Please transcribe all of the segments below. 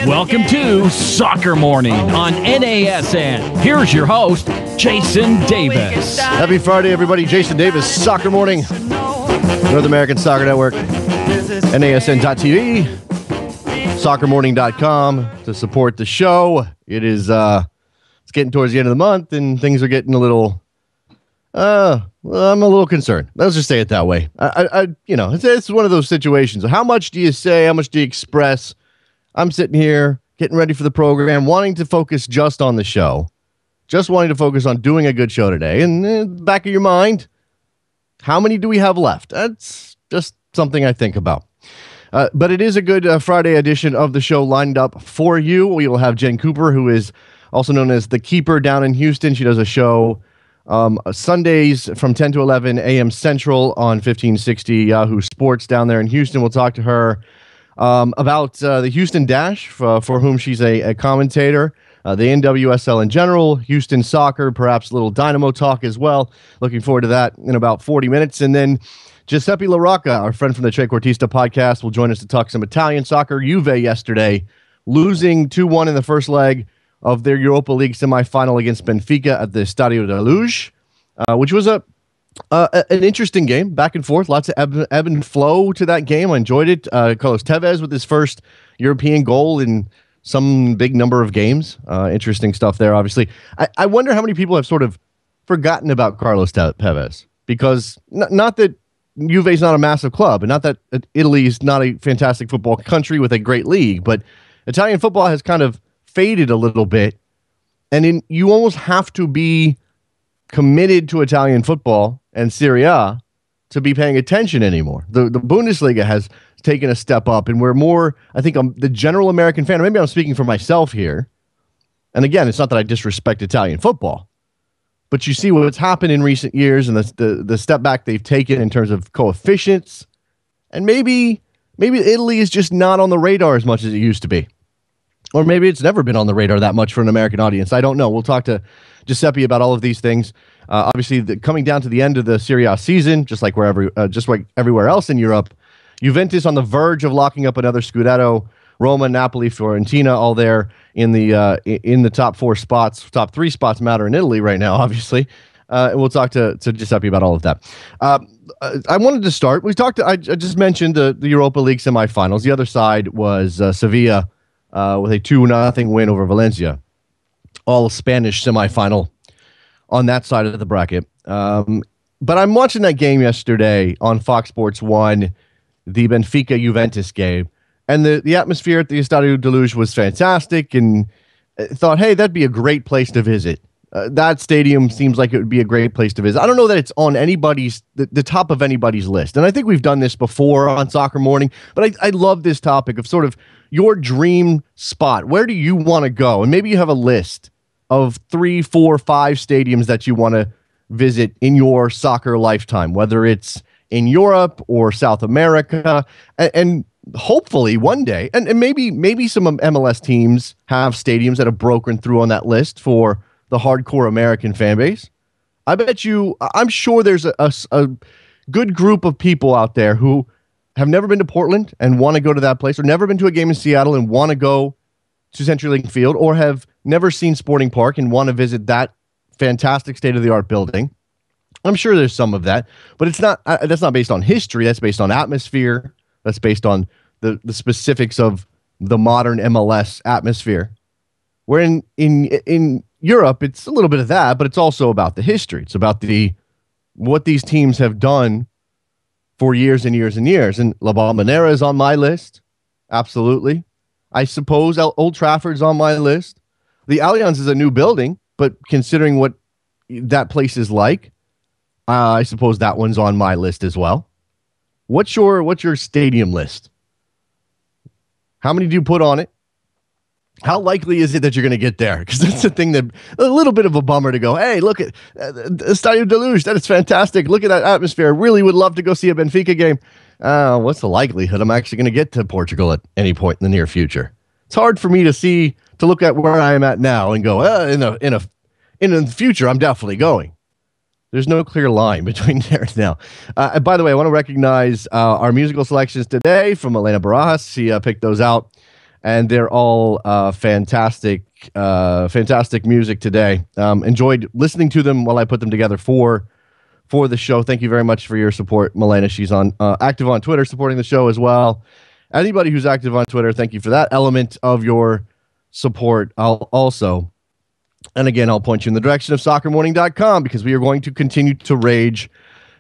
Welcome to Soccer Morning on NASN. Here's your host, Jason Davis. Happy Friday, everybody. Jason Davis, Soccer Morning, North American Soccer Network, NASN.TV, soccermorning.com to support the show. It is, it's getting towards the end of the month, and things are getting a little, I'm a little concerned. Let's just say it that way. It's one of those situations. How much do you say? How much do you express? I'm sitting here getting ready for the program, wanting to focus just on the show, just wanting to focus on doing a good show today. And in the back of your mind, how many do we have left? That's just something I think about. But it is a good Friday edition of the show lined up for you. We will have Jen Cooper, who is also known as The Keeper down in Houston. She does a show Sundays from 10 to 11 a.m. Central on 1560 Yahoo Sports down there in Houston. We'll talk to her about the Houston Dash, for whom she's a commentator, the NWSL in general, Houston soccer, perhaps a little Dynamo talk as well. Looking forward to that in about 40 minutes. And then Giuseppe La Rocca, our friend from the Trequartista podcast, will join us to talk some Italian soccer. Juve yesterday losing 2-1 in the first leg of their Europa League semifinal against Benfica at the Stadio della Luz, which was an interesting game, back and forth, lots of ebb and flow to that game. I enjoyed it. Carlos Tevez with his first European goal in some big number of games. Interesting stuff there, obviously. I wonder how many people have sort of forgotten about Carlos Tevez, because not that Juve is not a massive club, and not that Italy is not a fantastic football country with a great league, but Italian football has kind of faded a little bit, and you almost have to be committed to Italian football and Serie A to be paying attention anymore. The Bundesliga has taken a step up, and we're more, I think, the general American fan, or maybe I'm speaking for myself here, and again, it's not that I disrespect Italian football, but you see what's happened in recent years and the step back they've taken in terms of coefficients, and maybe Italy is just not on the radar as much as it used to be. Or maybe it's never been on the radar that much for an American audience. I don't know. We'll talk to Giuseppe about all of these things. Obviously, coming down to the end of the Serie A season, just like everywhere else in Europe, Juventus on the verge of locking up another Scudetto. Roma, Napoli, Fiorentina, all there in the top four spots. Top three spots matter in Italy right now, obviously. And we'll talk to Giuseppe about all of that. I wanted to start. I just mentioned the Europa League semifinals. The other side was Sevilla. With a 2-0 win over Valencia, all Spanish semifinal on that side of the bracket. But I'm watching that game yesterday on Fox Sports 1, the Benfica-Juventus game, and the atmosphere at the Estadio de Luz was fantastic, and I thought, hey, that'd be a great place to visit. That stadium seems like it would be a great place to visit. I don't know that it's on the top of anybody's list, and I think we've done this before on Soccer Morning, but I love this topic of sort of your dream spot. Where do you want to go? And maybe you have a list of 3, 4, 5 stadiums that you want to visit in your soccer lifetime, whether it's in Europe or South America, and hopefully one day, and maybe some MLS teams have stadiums that have broken through on that list for the hardcore American fan base. I'm sure there's a good group of people out there who have never been to Portland and want to go to that place, or never been to a game in Seattle and want to go to CenturyLink Field, or have never seen Sporting Park and want to visit that fantastic state-of-the-art building. I'm sure there's some of that, but it's not. That's not based on history. That's based on atmosphere. That's based on the specifics of the modern MLS atmosphere. Where in Europe, it's a little bit of that, but it's also about the history. It's about what these teams have done for years and years and years. And La Bombonera is on my list. Absolutely. I suppose Old Trafford's on my list. The Allianz is a new building, but considering what that place is like, I suppose that one's on my list as well. What's your stadium list? How many do you put on it? How likely is it that you're going to get there? Because that's the thing that a little bit of a bummer to go, hey, look at Stadio de Luz. That is fantastic. Look at that atmosphere. Really would love to go see a Benfica game. What's the likelihood I'm actually going to get to Portugal at any point in the near future? It's hard for me to see to look at where I am at now and go, in the future, I'm definitely going. There's no clear line between there and now. By the way, I want to recognize our musical selections today from Elena Barajas. She picked those out, and they're all fantastic music today. Enjoyed listening to them while I put them together for the show. Thank you very much for your support, Milena. She's active on Twitter, supporting the show as well. Anybody who's active on Twitter, thank you for that element of your support. And again, I'll point you in the direction of soccermorning.com, because we are going to continue to rage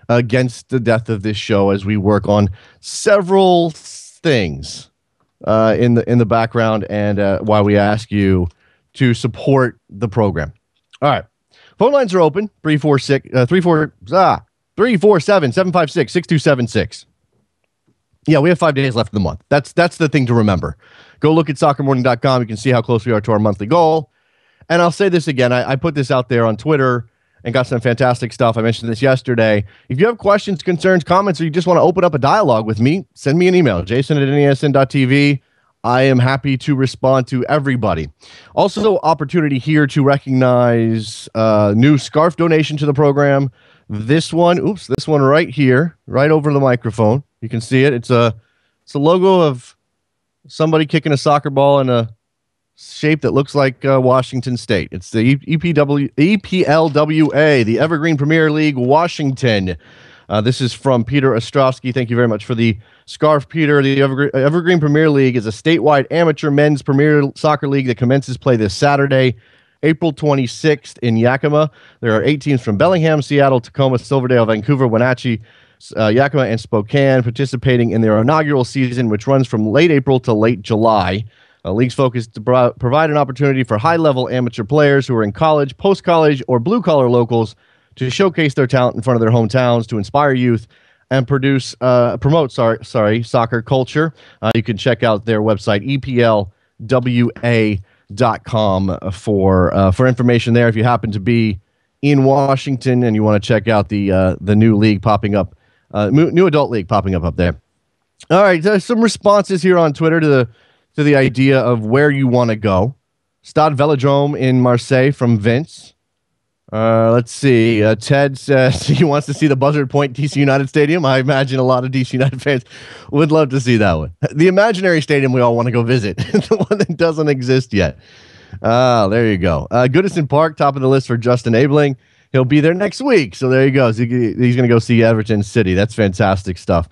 against the death of this show as we work on several things in the background, and why we ask you to support the program. All right. Phone lines are open, 347-756-6276. Yeah, we have 5 days left in the month. That's the thing to remember. Go look at soccermorning.com. You can see how close we are to our monthly goal. And I'll say this again. I put this out there on Twitter and got some fantastic stuff. I mentioned this yesterday. If you have questions, concerns, comments, or you just want to open up a dialogue with me, send me an email, jason@nasn.tv. I am happy to respond to everybody. Also, opportunity here to recognize new scarf donation to the program. This one right here, right over the microphone. You can see it. It's a logo of somebody kicking a soccer ball in a shape that looks like Washington State. It's the EPLWA, the Evergreen Premier League Washington. This is from Peter Ostrovsky. Thank you very much for the scarf, Peter. The Evergreen Premier League is a statewide amateur men's premier soccer league that commences play this Saturday, April 26th in Yakima. There are 8 teams from Bellingham, Seattle, Tacoma, Silverdale, Vancouver, Wenatchee, Yakima, and Spokane participating in their inaugural season, which runs from late April to late July. League's focus to provide an opportunity for high-level amateur players who are in college, post-college, or blue-collar locals to showcase their talent in front of their hometowns, to inspire youth, and promote soccer culture. You can check out their website, EPLWA.com, for information there. If you happen to be in Washington and you want to check out the new league popping up, new adult league popping up there. All right, there's some responses here on Twitter to the idea of where you want to go. Stade Velodrome in Marseille from Vince. Let's see. Ted says he wants to see the Buzzard Point DC United Stadium. I imagine a lot of DC United fans would love to see that one. The imaginary stadium we all want to go visit. The one that doesn't exist yet. There you go. Goodison Park, top of the list for Justin Abling. He'll be there next week. So there you go. He's going to go see Everton City. That's fantastic stuff.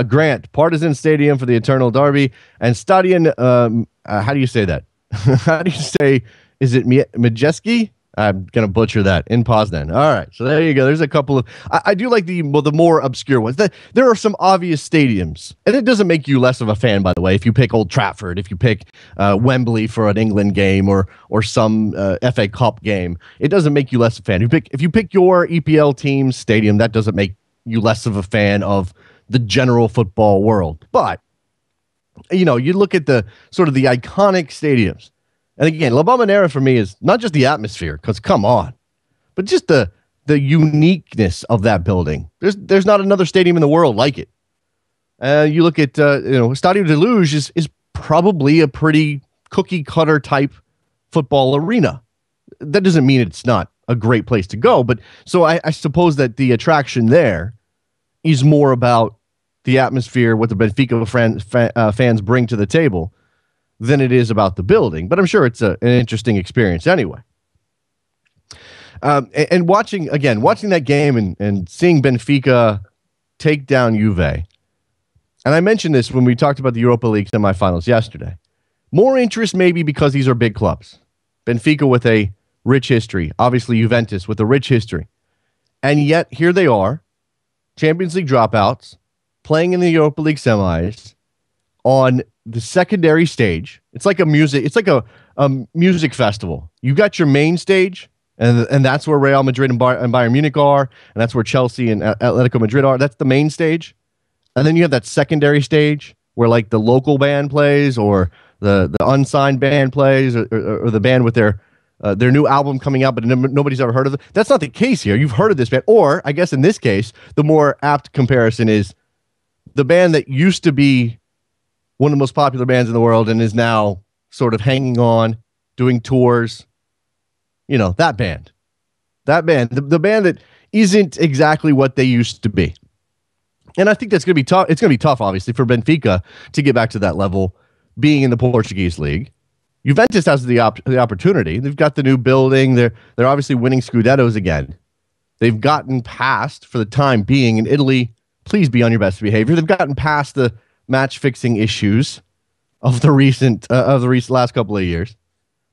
Grant, Partizan Stadium for the Eternal Derby. And Stadion, how do you say that? How do you say, is it Majeski? I'm going to butcher that, in Poznan. All right. So there you go. There's a couple of, I do like the more obscure ones. There are some obvious stadiums. And it doesn't make you less of a fan, by the way, if you pick Old Trafford, if you pick Wembley for an England game or some FA Cup game. It doesn't make you less a fan. If you pick your EPL team's stadium, that doesn't make you less of a fan of the general football world. But, you look at the sort of the iconic stadiums. And again, La Bombonera for me is not just the atmosphere, because come on, but just the uniqueness of that building. There's not another stadium in the world like it. You look at Stadio de Luge is probably a pretty cookie cutter type football arena. That doesn't mean it's not a great place to go, but so I suppose that the attraction there is more about the atmosphere, what the Benfica fans bring to the table, than it is about the building. But I'm sure it's an interesting experience anyway. And watching that game and seeing Benfica take down Juve. And I mentioned this when we talked about the Europa League semifinals yesterday. More interest maybe because these are big clubs. Benfica with a rich history. Obviously Juventus with a rich history. And yet here they are, Champions League dropouts, playing in the Europa League semis on the secondary stage. It's like a music festival. You got your main stage, and that's where Real Madrid and Bayern Munich are, and that's where Chelsea and Atletico Madrid are. That's the main stage. And then you have that secondary stage where like the local band plays, or the unsigned band plays, or the band with their new album coming out, but nobody's ever heard of it. That's not the case here. You've heard of this band. Or I guess in this case, the more apt comparison is the band that used to be one of the most popular bands in the world and is now sort of hanging on doing tours. You know, that band. The band that isn't exactly what they used to be. And I think that's going to be tough. It's going to be tough, obviously, for Benfica to get back to that level, being in the Portuguese league. Juventus has the opportunity. They've got the new building. They're obviously winning Scudettos again. They've gotten past, for the time being, in Italy, please be on your best behavior. They've gotten past the match-fixing issues of the recent last couple of years.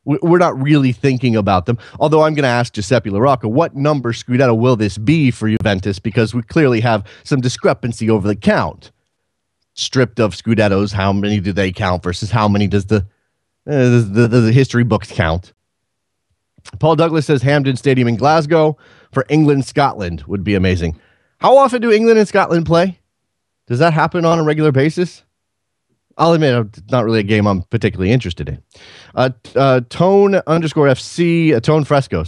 We're not really thinking about them. Although I'm going to ask Giuseppe LaRocca, what number Scudetto will this be for Juventus? Because we clearly have some discrepancy over the count. Stripped of Scudettos, how many do they count versus how many does the history books count? Paul Douglas says Hampden Stadium in Glasgow for England-Scotland would be amazing. How often do England and Scotland play? Does that happen on a regular basis? I'll admit, it's not really a game I'm particularly interested in. Tone _ Fresco,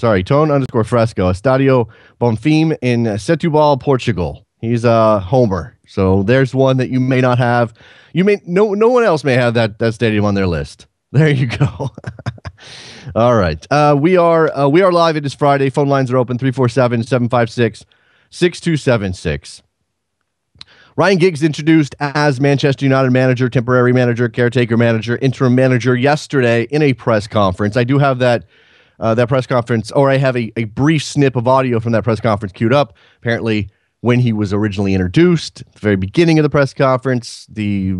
Estadio Bonfim in Setúbal, Portugal. He's a homer. So there's one that you may not have. No one else may have that stadium on their list. There you go. All right. We are live. It is Friday. Phone lines are open 347-756-6276. Ryan Giggs introduced as Manchester United manager, temporary manager, caretaker manager, interim manager yesterday in a press conference. I do have that press conference, or I have a brief snip of audio from that press conference queued up. Apparently, when he was originally introduced, at the very beginning of the press conference, the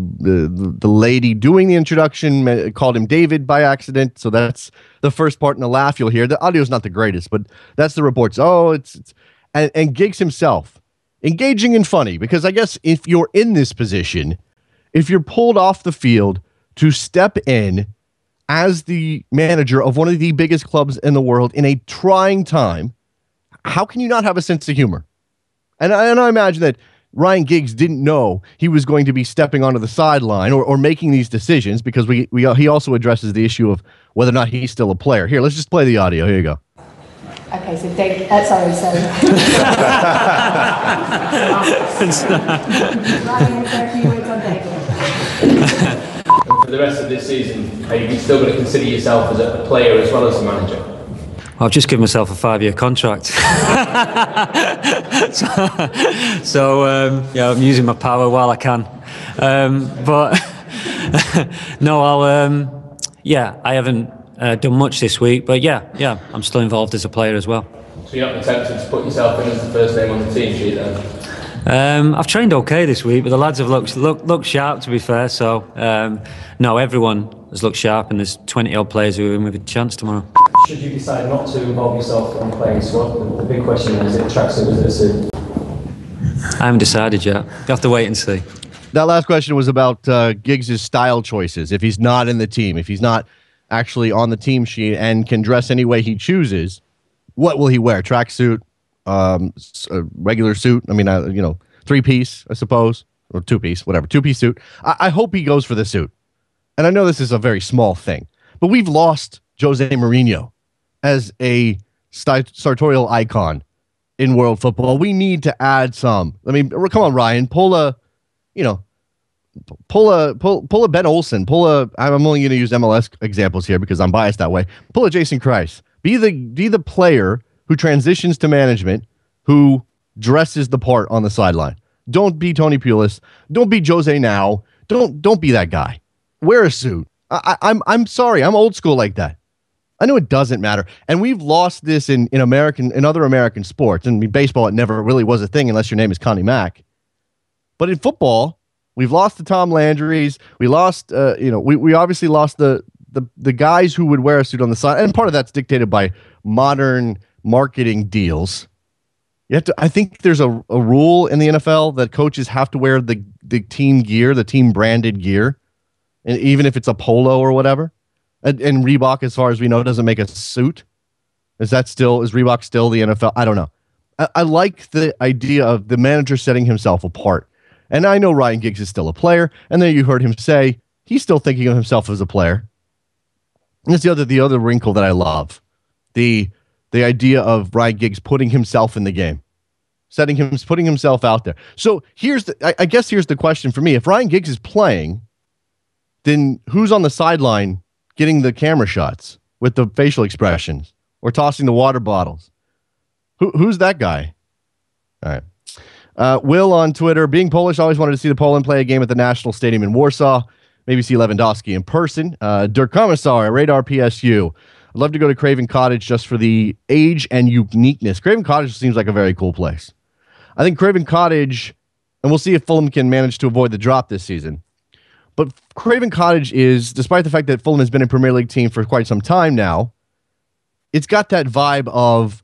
lady doing the introduction called him David by accident. So that's the first part, and the laugh you'll hear. The audio is not the greatest, but that's the reports. And Giggs himself, engaging and funny, because I guess if you're in this position, if you're pulled off the field to step in as the manager of one of the biggest clubs in the world in a trying time, how can you not have a sense of humor? And I imagine that Ryan Giggs didn't know he was going to be stepping onto the sideline or making these decisions, because he also addresses the issue of whether or not he's still a player. Here, let's just play the audio. Here you go. Okay, so David, sorry. For the rest of this season, are you still going to consider yourself as a player as well as a manager? I've just given myself a 5-year contract. so I'm using my power while I can. But no, I haven't done much this week, but yeah, I'm still involved as a player as well. So you're not tempted to put yourself in as the first name on the team sheet then? I've trained okay this week, but the lads have looked sharp, to be fair. So no, everyone has looked sharp, and there's 20-odd players who are in with a chance tomorrow. Should you decide not to involve yourself in playing squad, the big question is it tracksuit or is it a suit? I haven't decided yet. You have to wait and see. That last question was about Giggs' style choices. If he's not in the team, if he's not actually on the team sheet and can dress any way he chooses, what will he wear? Tracksuit, a regular suit? I mean, 3-piece, I suppose, or 2-piece, whatever, 2-piece suit. I hope he goes for the suit. And I know this is a very small thing, but we've lost Jose Mourinho as a sartorial icon in world football. We need to add some. I mean, come on, Ryan, pull a Ben Olsen, I'm only going to use MLS examples here because I'm biased that way. Pull a Jason Kreis. Be the player who transitions to management, who dresses the part on the sideline. Don't be Tony Pulis. Don't be Jose now. Don't be that guy. Wear a suit. I'm sorry. I'm old school like that. I know it doesn't matter. And we've lost this in other American sports. And in baseball, it never really was a thing unless your name is Connie Mack. But in football, we've lost the Tom Landrys. We lost, we obviously lost the guys who would wear a suit on the side. And part of that's dictated by modern marketing deals. I think there's a rule in the NFL that coaches have to wear the team gear, the team branded gear, and even if it's a polo or whatever. And Reebok, as far as we know, doesn't make a suit. Is Reebok still the NFL? I don't know. I like the idea of the manager setting himself apart. And I know Ryan Giggs is still a player. And then you heard him say he's still thinking of himself as a player. And it's the other wrinkle that I love. The idea of Ryan Giggs putting himself in the game. Putting himself out there. So here's the question for me. If Ryan Giggs is playing, then who's on the sideline getting the camera shots? with the facial expressions or tossing the water bottles. Who's that guy? All right. Will on Twitter, being Polish, always wanted to see the Poland play a game at the National Stadium in Warsaw. Maybe see Lewandowski in person. Dirk Commissar, Radar PSU. I'd love to go to Craven Cottage just for the age and uniqueness. Craven Cottage seems like a very cool place. I think Craven Cottage, and we'll see if Fulham can manage to avoid the drop this season. But Craven Cottage is, despite the fact that Fulham has been a Premier League team for quite some time now, it's got that vibe of,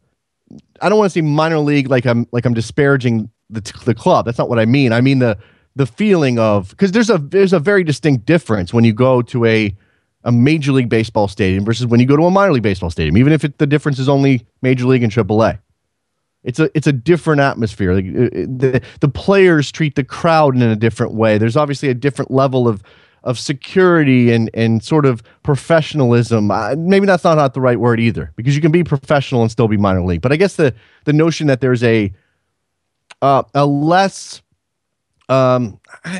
I don't want to say minor league like I'm disparaging the club. That's not what I mean. I mean the feeling of, because there's a very distinct difference when you go to a Major League Baseball stadium versus when you go to a minor league baseball stadium, even if the difference is only Major League and AAA. It's a different atmosphere. Like, the players treat the crowd in a different way. There's obviously a different level of security and sort of professionalism. Maybe that's not the right word either, because you can be professional and still be minor league. But I guess the notion that there's a less I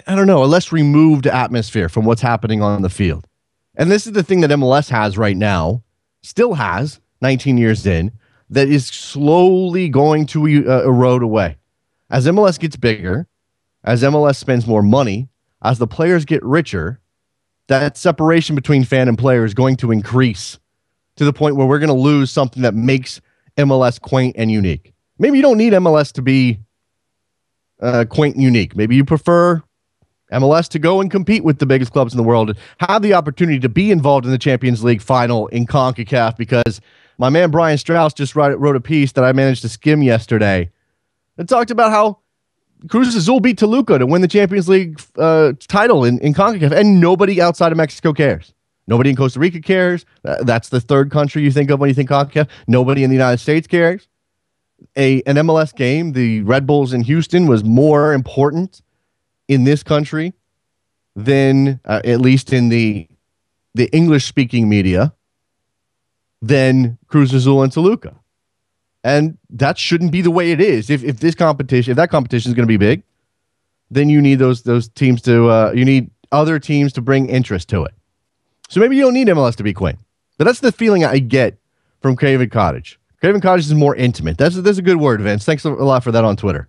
don't know, a less removed atmosphere from what's happening on the field. And this is the thing that MLS has right now, still has 19 years in, that is slowly going to erode away. As MLS gets bigger, as MLS spends more money, as the players get richer, that separation between fan and player is going to increase to the point where we're going to lose something that makes MLS quaint and unique. Maybe you don't need MLS to be quaint and unique. Maybe you prefer MLS to go and compete with the biggest clubs in the world, have the opportunity to be involved in the Champions League final in CONCACAF, because my man Brian Strauss just wrote a piece that I managed to skim yesterday that talked about how Cruz Azul beat Toluca to win the Champions League title in CONCACAF, and nobody outside of Mexico cares. Nobody in Costa Rica cares. That's the third country you think of when you think CONCACAF. Nobody in the United States cares. An MLS game, the Red Bulls in Houston, was more important in this country than, at least in the English-speaking media, than Cruz Azul and Toluca. And that shouldn't be the way it is. If that competition is going to be big, then you need those teams to you need other teams to bring interest to it. So maybe you don't need MLS to be quaint. But that's the feeling I get from Craven Cottage. Craven Cottage is more intimate. That's a good word, Vince. Thanks a lot for that on Twitter.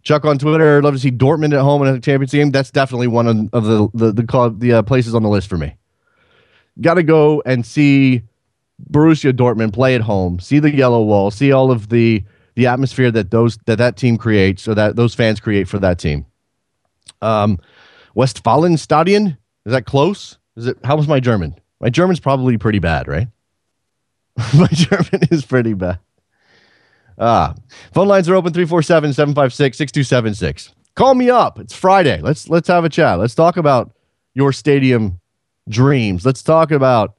Chuck on Twitter, I'd love to see Dortmund at home in a Champions game. That's definitely one of the places on the list for me. Got to go and see Borussia Dortmund play at home, see the yellow wall, see all of the atmosphere that team creates, or that those fans create for that team. Westfalenstadion, is that close? How was my German? My German's probably pretty bad, right? My German is pretty bad. Phone lines are open 347-756-6276. Call me up. It's Friday. Let's have a chat. Let's talk about your stadium dreams. Let's talk about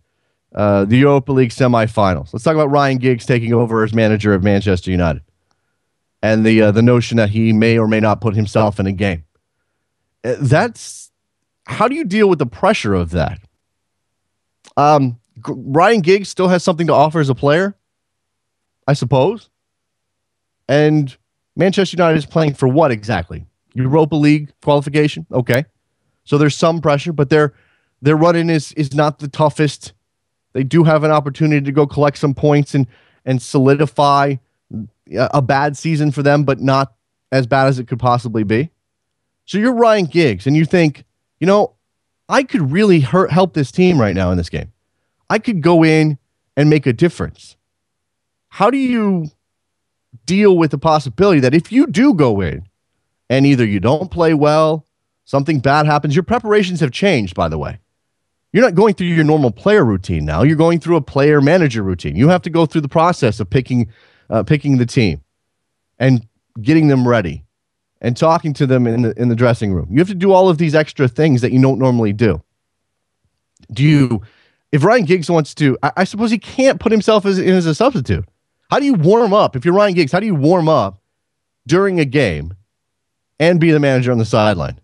the Europa League semifinals. Let's talk about Ryan Giggs taking over as manager of Manchester United, and the notion that he may or may not put himself in a game. That's how do you deal with the pressure of that? Ryan Giggs still has something to offer as a player, I suppose. And Manchester United is playing for what exactly? Europa League qualification? Okay. So there's some pressure, but their run-in is not the toughest. They do have an opportunity to go collect some points and solidify a bad season for them, but not as bad as it could possibly be. So you're Ryan Giggs, and you think, I could really help this team right now in this game. I could go in and make a difference. How do you deal with the possibility that if you do go in and either you don't play well, something bad happens? Your preparations have changed, by the way. You're not going through your normal player routine now. You're going through a player manager routine. You have to go through the process of picking the team and getting them ready and talking to them in the dressing room. You have to do all of these extra things that you don't normally do. If Ryan Giggs wants to, I suppose he can't put himself in as a substitute. How do you warm up? If you're Ryan Giggs, how do you warm up during a game and be the manager on the sideline?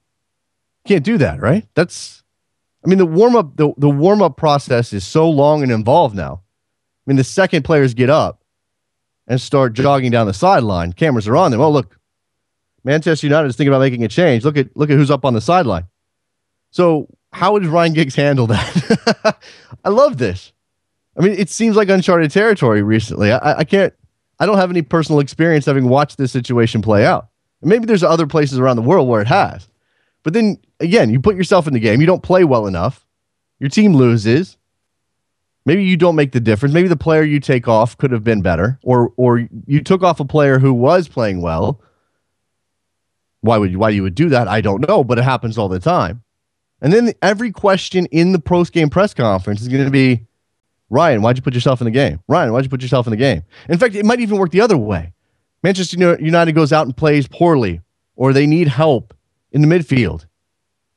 Can't do that, right? The warm-up process is so long and involved now. The second players get up and start jogging down the sideline, cameras are on them. Oh, look, Manchester United is thinking about making a change. Look at who's up on the sideline. So how would Ryan Giggs handle that? I love this. I mean, it seems like uncharted territory recently. I don't have any personal experience having watched this situation play out. Maybe there's other places around the world where it has. But then, again, you put yourself in the game. You don't play well enough. Your team loses. Maybe you don't make the difference. Maybe the player you take off could have been better. Or you took off a player who was playing well. Why you would do that, I don't know, but it happens all the time. And then every question in the post-game press conference is going to be, Ryan, why'd you put yourself in the game? Ryan, why'd you put yourself in the game? In fact, it might even work the other way. Manchester United goes out and plays poorly, or they need help in the midfield,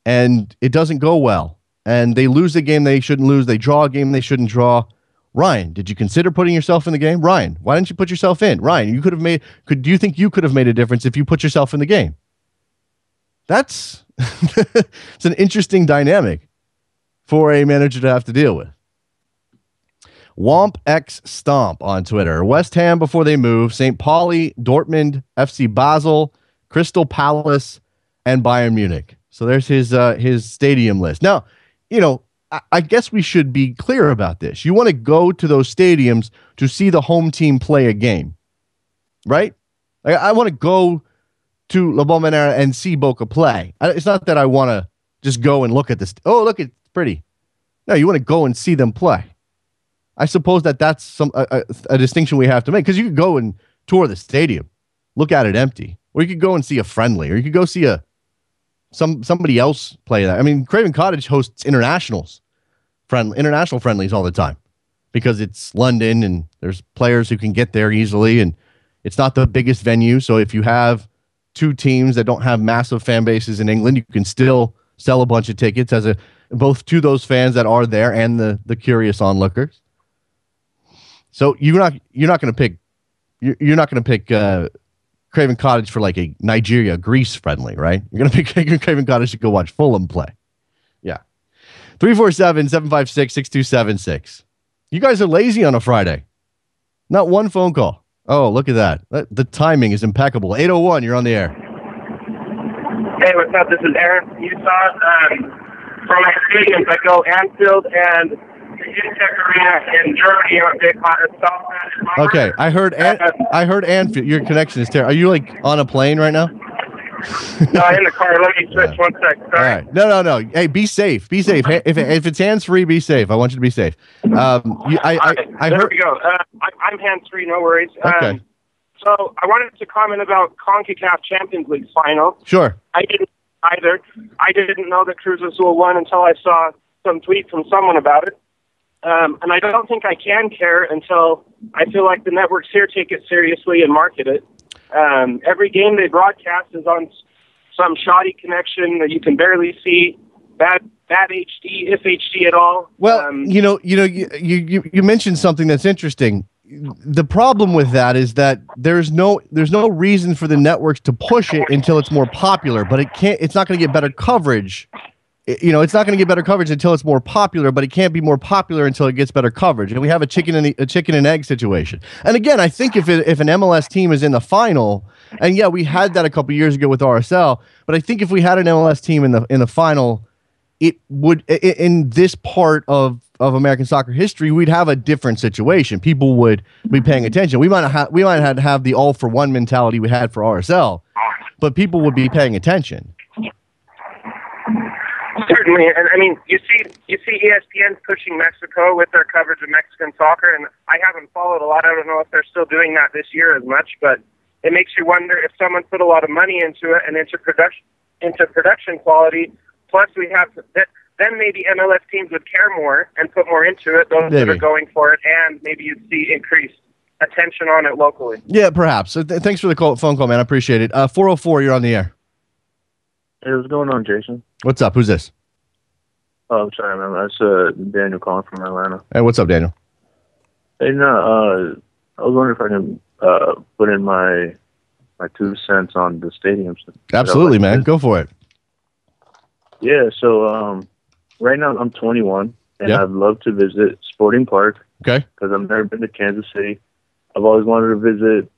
and it doesn't go well, and they lose a game they shouldn't lose. They draw a game they shouldn't draw. Ryan, did you consider putting yourself in the game? Ryan, why didn't you put yourself in? Ryan, do you think you could have made a difference if you put yourself in the game? That's it's an interesting dynamic for a manager to have to deal with. Womp X Stomp on Twitter. West Ham before they move. St. Pauli, Dortmund, FC Basel, Crystal Palace, and Bayern Munich. So there's his stadium list. Now, I guess we should be clear about this. You want to go to those stadiums to see the home team play a game, right? I want to go to La Bombonera and see Boca play. It's not that I want to just go and look at this. Oh, look, it's pretty. No, you want to go and see them play. I suppose that's a distinction we have to make, because you could go and tour the stadium, look at it empty, or you could go and see a friendly, or you could go see somebody else play that. I mean, Craven Cottage hosts international friendlies all the time because it's London and there's players who can get there easily, and it's not the biggest venue. So if you have two teams that don't have massive fan bases in England, you can still sell a bunch of tickets both to those fans that are there and the curious onlookers. So you're not going to pick Craven Cottage for like a Nigeria-Greece friendly, right? You're going to pick Craven Cottage to go watch Fulham play. Yeah. 347-756-6276. You guys are lazy on a Friday. Not one phone call. Oh, look at that. The timing is impeccable. 801, you're on the air. Hey, what's up? This is Aaron from Utah. From my stadiums, I go Anfield and the Intec Arena in Germany on Big South. Okay, I heard Anfield. Your connection is terrible. Are you like on a plane right now? No, in the car. Let me switch 1 sec. Sorry. All right. No. Hey, be safe. Be safe. If it's hands free, be safe. I want you to be safe. There we go. I'm hands free. No worries. Okay. So I wanted to comment about CONCACAF Champions League final. Sure. I didn't either. I didn't know that Cruz Azul won until I saw some tweet from someone about it. And I don't think I can care until I feel like the networks here take it seriously and market it. Every game they broadcast is on some shoddy connection that you can barely see, bad HD, if HD at all. Well, you mentioned something that's interesting. The problem with that is that there's no reason for the networks to push it until it's more popular, but it's not going to get better coverage. It's not going to get better coverage until it's more popular, but it can't be more popular until it gets better coverage. And we have a chicken and egg situation. And again, I think if an MLS team is in the final, and yeah, we had that a couple years ago with RSL, but I think if we had an MLS team in the final, it would, in this part of American soccer history, we'd have a different situation. People would be paying attention. We might have the all for one mentality we had for RSL, but people would be paying attention. Certainly, and I mean, you see ESPN pushing Mexico with their coverage of Mexican soccer, and I haven't followed a lot. I don't know if they're still doing that this year as much, but it makes you wonder if someone put a lot of money into it and into production quality. Plus, we have then maybe MLS teams would care more and put more into it. Those that are going for it, and maybe you'd see increased attention on it locally. Yeah, perhaps. So thanks for the phone call, man. I appreciate it. 404, you're on the air. Hey, what's going on, Jason? What's up? Who's this? Oh, I'm sorry, man. That's Daniel calling from Atlanta. Hey, what's up, Daniel? Hey, no, I was wondering if I can put in my 2 cents on the stadiums. Absolutely, man. Go for it. Yeah, so right now I'm 21, and I'd love to visit Sporting Park. Okay. Because I've never been to Kansas City. I've always wanted to visit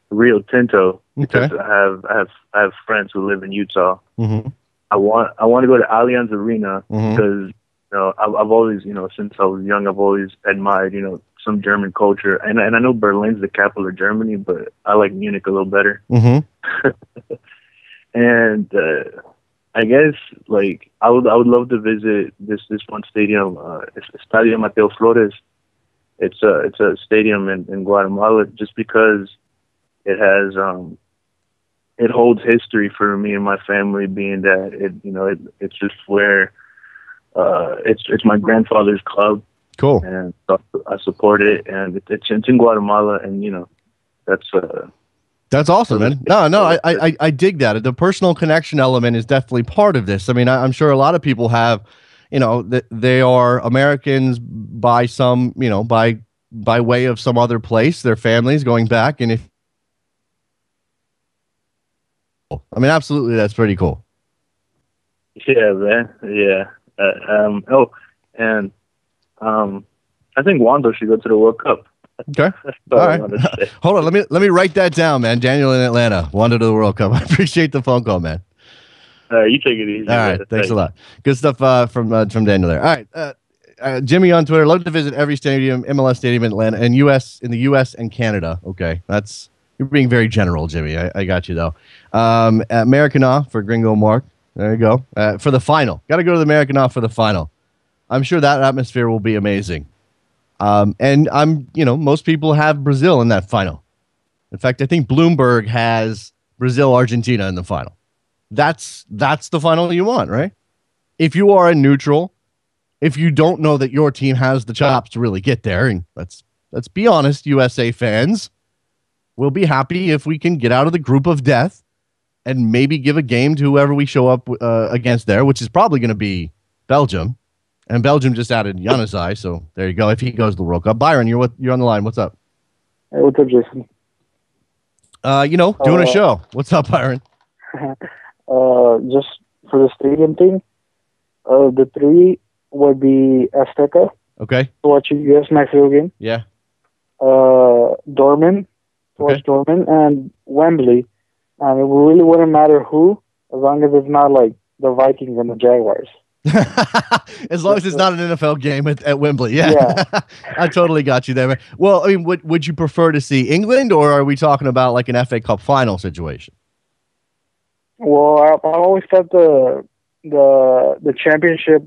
Rio Tinto because I have friends who live in Utah. Mm-hmm. I want to go to Allianz Arena because I've always, since I was young, I've always admired, some German culture. And I know Berlin's the capital of Germany, but I like Munich a little better. Mm-hmm. And I guess, like, I would love to visit this one stadium. It's Estadio Mateo Flores. It's a stadium in Guatemala, just because it has it holds history for me and my family, being that it's just where it's my grandfather's club. Cool. And so I support it, and it's in Guatemala, and that's awesome, man. No, I dig that. The personal connection element is definitely part of this. I mean, I'm sure a lot of people have, that they are Americans by some, by way of some other place, their families going back. And absolutely, that's pretty cool. Yeah, man. Yeah. I think Wando should go to the World Cup. Okay. All right. Hold on. Let me write that down, man. Daniel in Atlanta. Wando to the World Cup. I appreciate the phone call, man. All right, you take it easy. All right. Thanks a lot. Good stuff from Daniel there. All right. Jimmy on Twitter. Love to visit every stadium, MLS stadium in Atlanta, and in the U.S. and Canada. Okay. You're being very general, Jimmy. I got you, though. Americana for Gringo Mark. There you go. For the final. Got to go to the Americana for the final. I'm sure that atmosphere will be amazing. And most people have Brazil in that final. In fact, I think Bloomberg has Brazil-Argentina in the final. That's the final you want, right? If you are a neutral, if you don't know that your team has the chops to really get there, and let's be honest, USA fans, we'll be happy if we can get out of the group of death and maybe give a game to whoever we show up against there, which is probably going to be Belgium. And Belgium just added Januzaj, so there you go. If he goes to the World Cup. Byron, you're on the line. What's up? Hey, what's up, Jason? Doing a show. What's up, Byron? Just for the stadium thing, the three would be Azteca. Okay. To watch a US-Mexico game. Yeah. Dortmund. To watch Dortmund. And Wembley. And it really wouldn't matter who, as long as it's not like the Vikings and the Jaguars. As long as it's not an NFL game at Wembley. Yeah. I totally got you there, man. Well, I mean, would you prefer to see England, or are we talking about like an FA Cup final situation? Well, I always thought the championship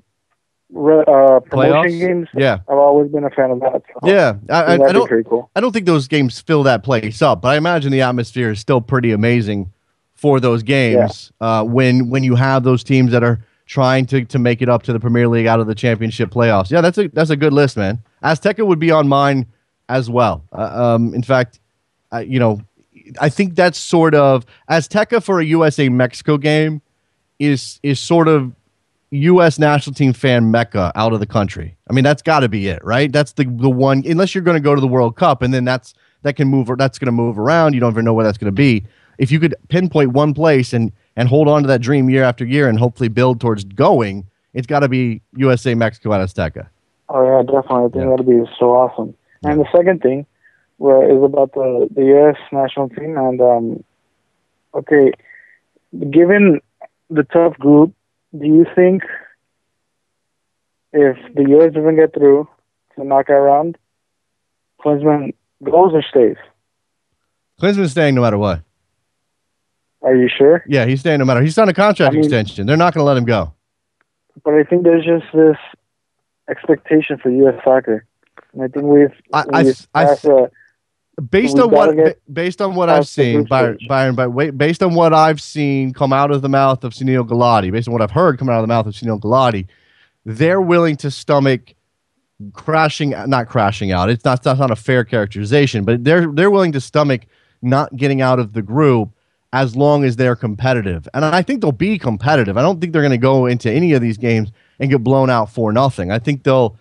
promotion playoffs? games. Yeah. I've always been a fan of that. So yeah. I don't, pretty cool. I don't think those games fill that place up, but I imagine the atmosphere is still pretty amazing for those games. When you have those teams that are trying to make it up to the Premier League out of the championship playoffs. Yeah, that's a good list, man. Azteca would be on mine as well. In fact, I think that's sort of Azteca for a USA-Mexico game is sort of U.S. national team fan mecca out of the country. I mean, that's got to be it, right? That's the one, unless you're going to go to the World Cup, and then that's going to move around. You don't even know where that's going to be. If you could pinpoint one place and hold on to that dream year after year and hopefully build towards going, it's got to be USA, Mexico, at Azteca. Oh, yeah, definitely. I think that'd be so awesome. And the second thing is about the U.S. national team. And, okay, given the tough group, do you think if the U.S. doesn't get through the knockout round, Klinsmann goes or stays? Klinsmann's staying no matter what. Are you sure? Yeah, he's staying no matter. He's on a contract extension. They're not going to let him go. But I think there's just this expectation for U.S. soccer. And I think based on what I've seen, Byron, based on what I've seen come out of the mouth of Sunil Gulati, based on what I've heard come out of the mouth of Sunil Gulati, they're willing to stomach not crashing out. That's not a fair characterization, but they're willing to stomach not getting out of the group as long as they're competitive. And I think they'll be competitive. I don't think they're going to go into any of these games and get blown out 4-0. I think they'll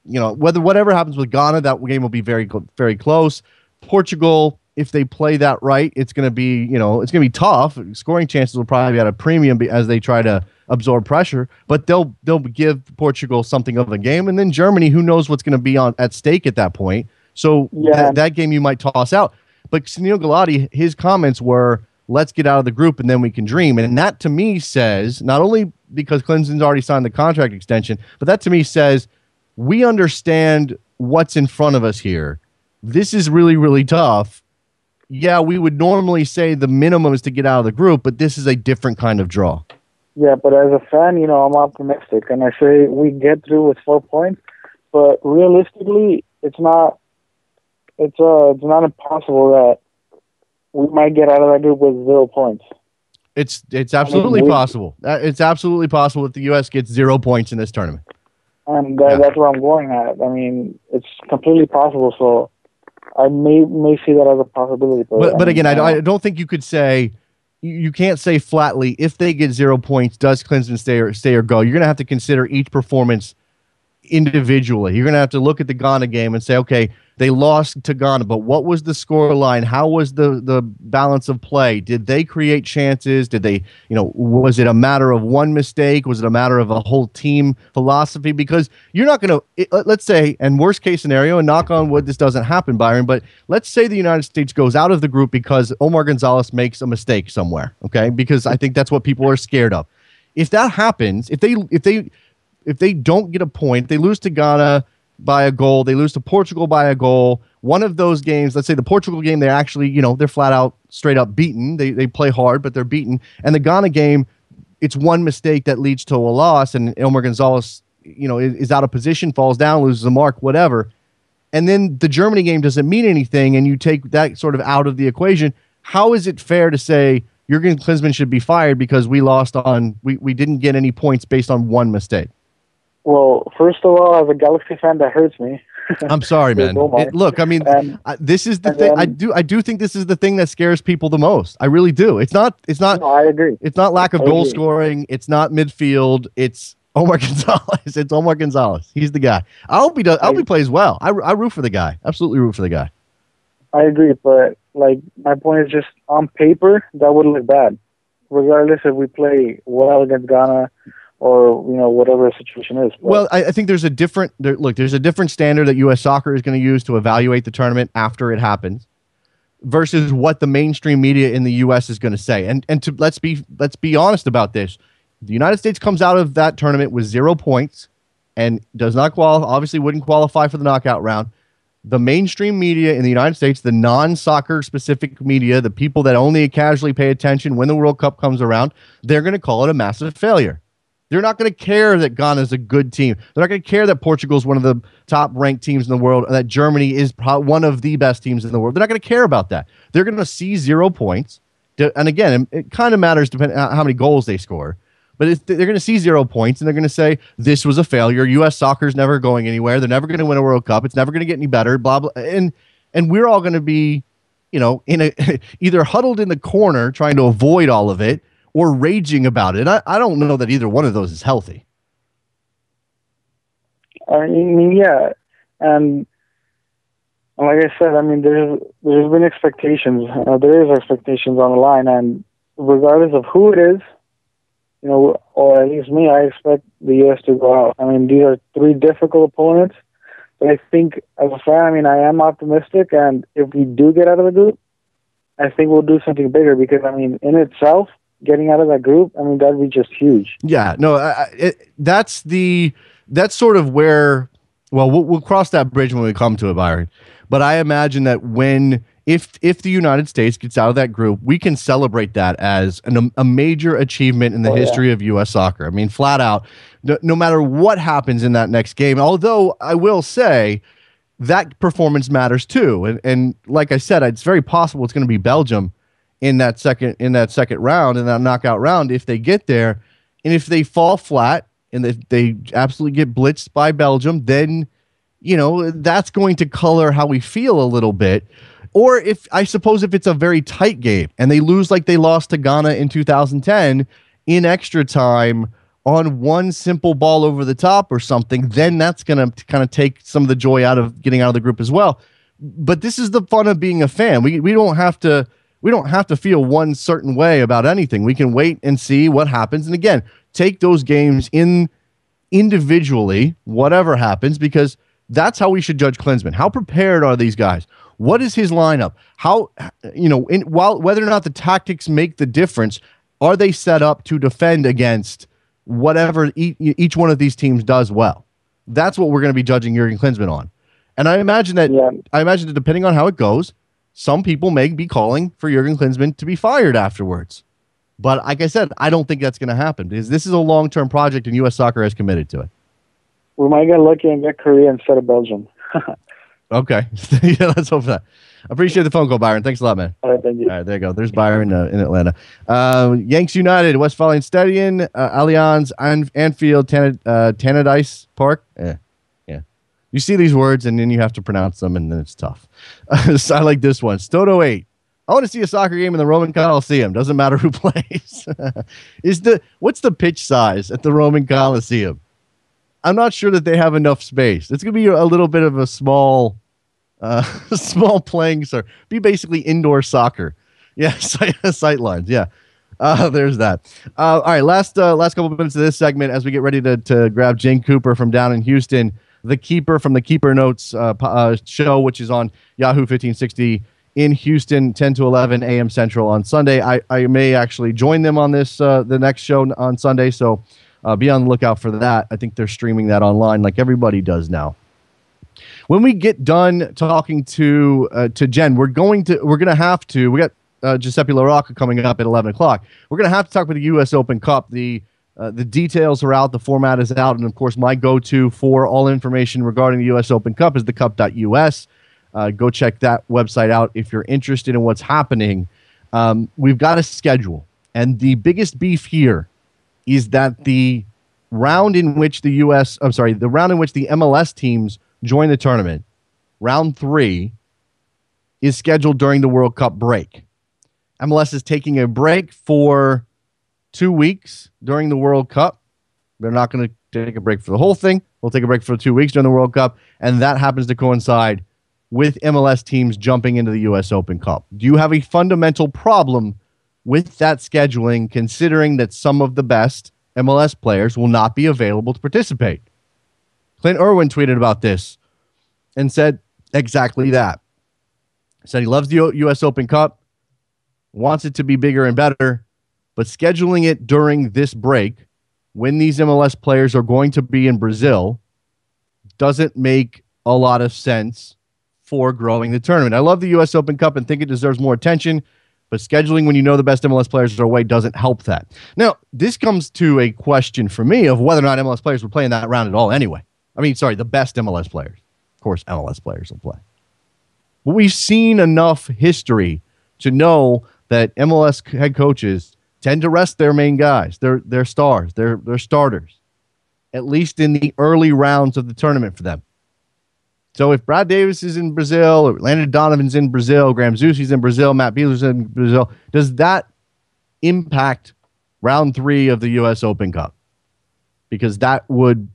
whatever happens with Ghana, that game will be very, very close. Portugal, if they play that right, it's going to be tough. Scoring chances will probably be at a premium as they try to absorb pressure, but they'll give Portugal something of a game. And then Germany, who knows what's going to be at stake at that point. So that game you might toss out. But Sunil Gulati, his comments were, let's get out of the group and then we can dream. And that to me says not only because Clemson's already signed the contract extension. But that to me says we understand what's in front of us here. This is really, really tough. Yeah, we would normally say the minimum is to get out of the group, but this is a different kind of draw. Yeah, but as a fan, I'm optimistic, and I say we get through with 4 points. But realistically, it's not impossible that we might get out of that group with 0 points. It's absolutely possible. It's absolutely possible that the U.S. gets 0 points in this tournament. And that's where I'm going at. I mean, it's completely possible. So I may see that as a possibility. But again, I don't think you could say, you can't say flatly, if they get 0 points, does Clemson stay or go? You're going to have to consider each performance individually. You're going to have to look at the Ghana game and say, okay, they lost to Ghana, but what was the score line? How was the balance of play? Did they create chances? Did they, was it a matter of one mistake? Was it a matter of a whole team philosophy? Because you're not going to, let's say, and worst case scenario, and knock on wood, this doesn't happen, Byron, but let's say the United States goes out of the group because Omar Gonzalez makes a mistake somewhere, okay? Because I think that's what people are scared of. If that happens, if they don't get a point, they lose to Ghana by a goal, they lose to Portugal by a goal. One of those games, let's say the Portugal game, they're actually, they're flat out, straight up beaten. They play hard, but they're beaten. And the Ghana game, it's one mistake that leads to a loss, and Omar Gonzalez, is out of position, falls down, loses a mark, whatever. And then the Germany game doesn't mean anything, and you take that sort of out of the equation. How is it fair to say Jurgen Klinsmann should be fired because we lost we didn't get any points based on one mistake? Well, first of all, as a Galaxy fan, that hurts me. I'm sorry, man. Look, I mean, this is the thing. I do think this is the thing that scares people the most. I really do. It's not. No, I agree. It's not lack of goal scoring. It's not midfield. It's Omar Gonzalez. It's Omar Gonzalez. He's the guy. I hope he does. I hope he plays well. I root for the guy. Absolutely root for the guy. I agree, but my point is just on paper that would look bad, regardless if we play well against Ghana or whatever the situation is. But well, I think there's a different standard that U.S. Soccer is going to use to evaluate the tournament after it happens, versus what the mainstream media in the U.S. is going to say. And let's be honest about this. The United States comes out of that tournament with 0 points and does not obviously wouldn't qualify for the knockout round. The mainstream media in the United States, the non-soccer specific media, the people that only casually pay attention when the World Cup comes around, they're going to call it a massive failure. They're not going to care that Ghana is a good team. They're not going to care that Portugal is one of the top-ranked teams in the world, and that Germany is one of the best teams in the world. They're not going to care about that. They're going to see 0 points. And again, it kind of matters depending on how many goals they score. But they're going to see 0 points, and they're going to say, this was a failure. U.S. soccer is never going anywhere. They're never going to win a World Cup. It's never going to get any better, blah, blah. And we're all going to be, either huddled in the corner trying to avoid all of it, or raging about it. I don't know that either one of those is healthy. I mean, yeah. And like I said, I mean, there's been expectations. There is expectations on the line. And regardless of who it is, or at least me, I expect the U.S. to go out. I mean, these are 3 difficult opponents. But I think as a fan, I am optimistic. And if we do get out of the group, I think we'll do something bigger because, in itself, getting out of that group, that'd be just huge. Yeah, no, that's sort of where, well, we'll cross that bridge when we come to it, Byron. But I imagine that if the United States gets out of that group, we can celebrate that as a major achievement in the history of U.S. soccer. Flat out, no matter what happens in that next game, although I will say that performance matters too. And like I said, it's very possible it's going to be Belgium in that second round, in that knockout round, if they get there. And if they fall flat and they absolutely get blitzed by Belgium, then that's going to color how we feel a little bit. Or if it's a very tight game and they lose like they lost to Ghana in 2010 in extra time on one simple ball over the top or something, then that's going to kind of take some of the joy out of getting out of the group as well. But this is the fun of being a fan. We don't have to feel one certain way about anything. We can wait and see what happens. And again, take those games individually, whatever happens, because that's how we should judge Klinsmann. How prepared are these guys? What is his lineup? How, whether or not the tactics make the difference, are they set up to defend against whatever each one of these teams does well. That's what we're going to be judging Jurgen Klinsmann on. And I imagine that depending on how it goes, some people may be calling for Jurgen Klinsmann to be fired afterwards. But like I said, I don't think that's going to happen because this is a long-term project and U.S. Soccer has committed to it. We might get lucky and get Korea instead of Belgium. Okay. Yeah, let's hope for that. Appreciate the phone call, Byron. Thanks a lot, man. All right, thank you. All right, there you go. There's Byron in Atlanta. Yanks United, Westfalen Stadion, Allianz, Anfield, Tannadice Park. Yeah. You see these words, and then you have to pronounce them, and then it's tough. So I like this one. Stoto 8. I want to see a soccer game in the Roman Coliseum. Doesn't matter who plays. What's the pitch size at the Roman Coliseum? I'm not sure that they have enough space. It's going to be a little bit of a small playing, sir. Be basically indoor soccer. Yeah, sight lines. Yeah. There's that. All right, last couple of minutes of this segment as we get ready to grab Jane Cooper from down in Houston, the keeper from the Keeper Notes show, which is on Yahoo 1560 in Houston, 10 to 11 a.m. Central on Sunday. I may actually join them on this the next show on Sunday, so be on the lookout for that. I think they're streaming that online like everybody does now. When we get done talking to Jen, we got Giuseppe La Rocca coming up at 11 o'clock. We're going to have to talk about the U.S. Open Cup. The details are out. The format is out. And, of course, my go-to for all information regarding the U.S. Open Cup is thecup.us. Go check that website out if you're interested in what's happening. We've got a schedule. And the biggest beef here is that the round in which the MLS teams join the tournament, round 3, is scheduled during the World Cup break. MLS is taking a break for 2 weeks during the World Cup. They're not going to take a break for the whole thing. We'll take a break for 2 weeks during the World Cup, and that happens to coincide with MLS teams jumping into the U.S. Open Cup. Do you have a fundamental problem with that scheduling, considering that some of the best MLS players will not be available to participate? Clint Irwin tweeted about this and said exactly that. Said he loves the U.S. Open Cup, wants it to be bigger and better, but scheduling it during this break when these MLS players are going to be in Brazil doesn't make a lot of sense for growing the tournament. I love the U.S. Open Cup and think it deserves more attention, but scheduling when you know the best MLS players are away doesn't help that. Now, this comes to a question for me of whether or not MLS players would play in that round at all anyway. The best MLS players. Of course, MLS players will play. But we've seen enough history to know that MLS head coaches tend to rest their main guys, their stars, their starters, at least in the early rounds of the tournament for them. So if Brad Davis is in Brazil, or Landon Donovan's in Brazil, Graham Zusi's in Brazil, Matt Bealer's in Brazil, does that impact round 3 of the U.S. Open Cup? Because that would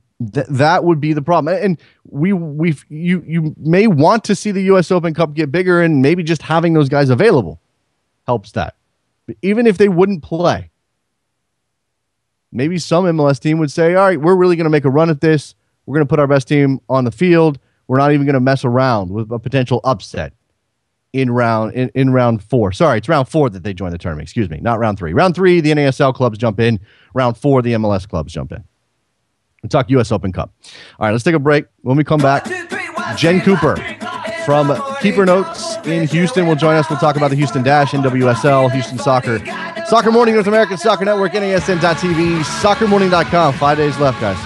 be the problem. And you may want to see the U.S. Open Cup get bigger, and maybe just having those guys available helps that. But even if they wouldn't play, maybe some MLS team would say, all right, we're really going to make a run at this. We're going to put our best team on the field. We're not even going to mess around with a potential upset in round 4. Sorry, it's round 4 that they join the tournament. Excuse me, not round 3. Round 3, the NASL clubs jump in. Round 4, the MLS clubs jump in. We'll talk U.S. Open Cup. All right, let's take a break. When we come back, Jen Cooper from Keeper Notes in Houston will join us. We'll talk about the Houston Dash, NWSL, Houston Soccer, Soccer Morning, North American Soccer Network, NASN.TV, soccermorning.com. 5 days left, guys.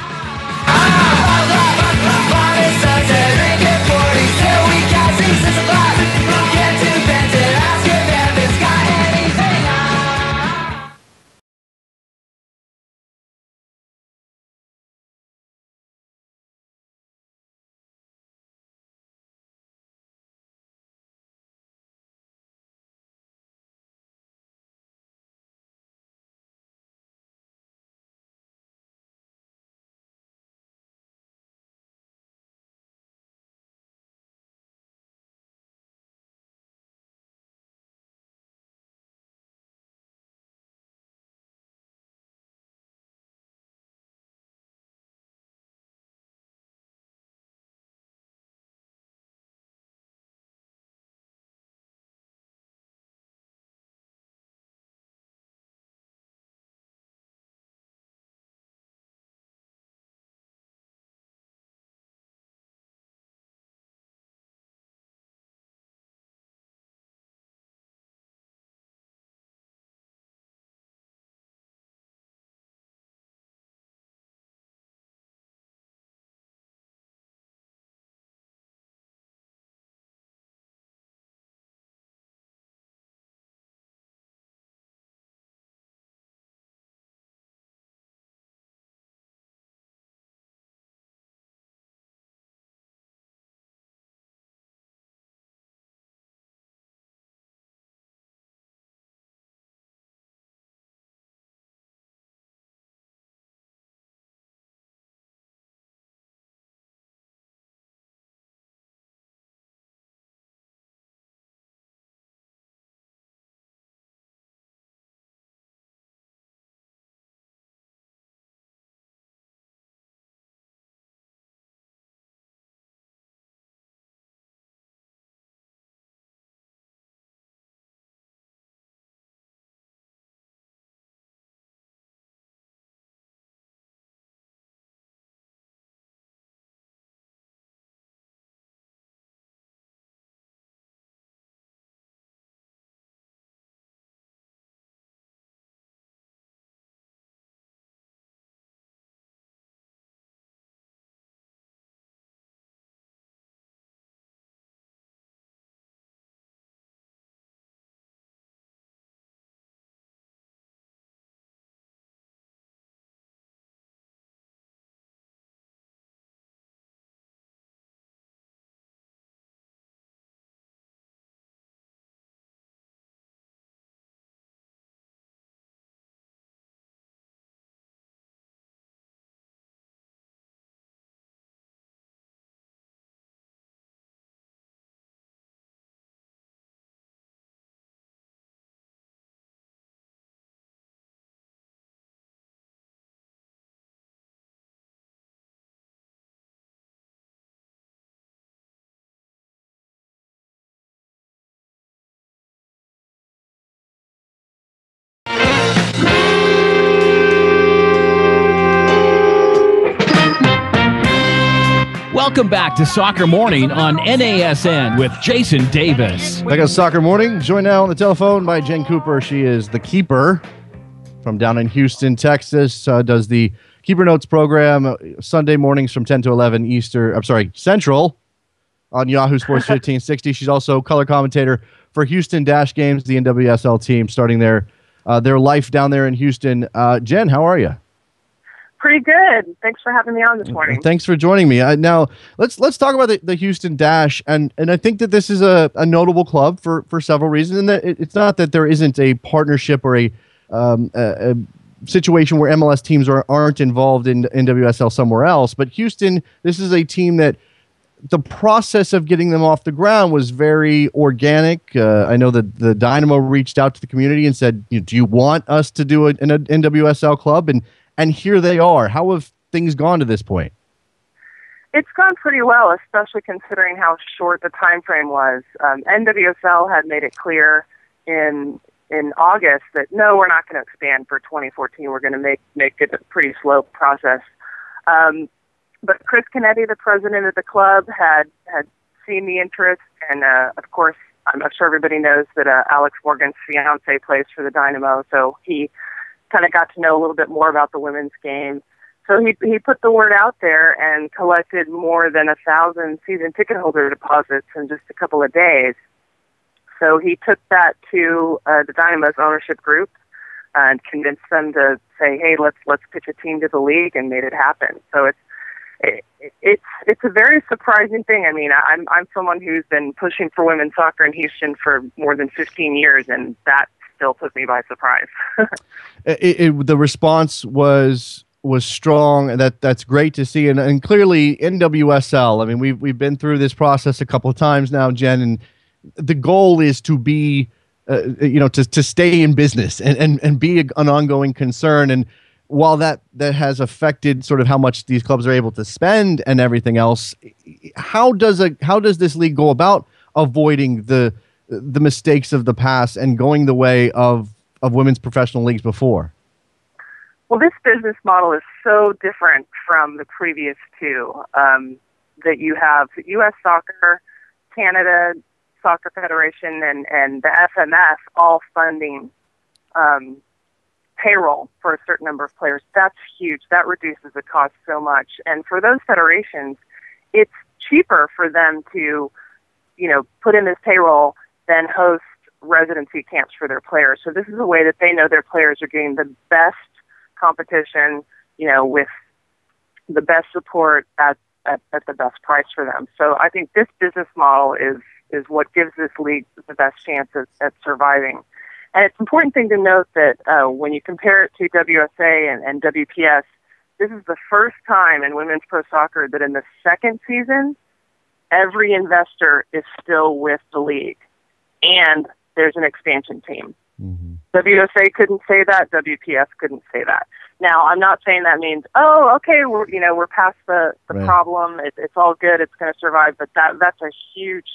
Welcome back to Soccer Morning on NASN with Jason Davis. Back on Soccer Morning, joined now on the telephone by Jen Cooper. She is the keeper from down in Houston, Texas. Does the Keeper Notes program Sunday mornings from 10 to 11 Central on Yahoo Sports 1560. She's also color commentator for Houston Dash Games, the NWSL team, starting their life down there in Houston. Jen, how are you? Pretty good. Thanks for having me on this morning. Thanks for joining me. Now, let's talk about the Houston Dash, and I think that this is a notable club for several reasons. And that it's not that there isn't a partnership or a situation where MLS teams aren't involved in NWSL somewhere else, but Houston, this is a team that the process of getting them off the ground was very organic. I know that the Dynamo reached out to the community and said, "Do you want us to do an NWSL club?" And here they are. How have things gone to this point? It's gone pretty well, especially considering how short the time frame was. NWSL had made it clear in August that no, we're not going to expand for 2014. We're going to make it a pretty slow process. But Chris Canetti, the president of the club, had seen the interest, and of course, I'm sure everybody knows that Alex Morgan's fiance plays for the Dynamo, so he kind of got to know a little bit more about the women's game. So he put the word out there and collected more than 1,000 season ticket holder deposits in just a couple of days. So he took that to the Dynamo's ownership group and convinced them to say, "Hey, let's pitch a team to the league," and made it happen. So it's a very surprising thing. I mean, I'm someone who's been pushing for women's soccer in Houston for more than 15 years, and that still took me by surprise. The response was strong, and that's great to see. And clearly NWSL, I mean, we've been through this process a couple of times now, Jen, and the goal is to be to stay in business and be an ongoing concern. And while that has affected sort of how much these clubs are able to spend and everything else, how does this league go about avoiding the mistakes of the past and going the way of women's professional leagues before? Well, this business model is so different from the previous two, that you have U.S. Soccer, Canada Soccer Federation, and the FMF all funding payroll for a certain number of players. That's huge. That reduces the cost so much. And for those federations, it's cheaper for them to, put in this payroll than host residency camps for their players. So this is a way that they know their players are getting the best competition, with the best support at the best price for them. So I think this business model is what gives this league the best chance at surviving. And it's an important thing to note that when you compare it to WSA and WPS, this is the first time in women's pro soccer that in the second season, every investor is still with the league. And there's an expansion team. Mm-hmm. WSA couldn't say that. WPS couldn't say that. Now, I'm not saying that means, we're past the right. problem. It's all good. It's going to survive. But that's a huge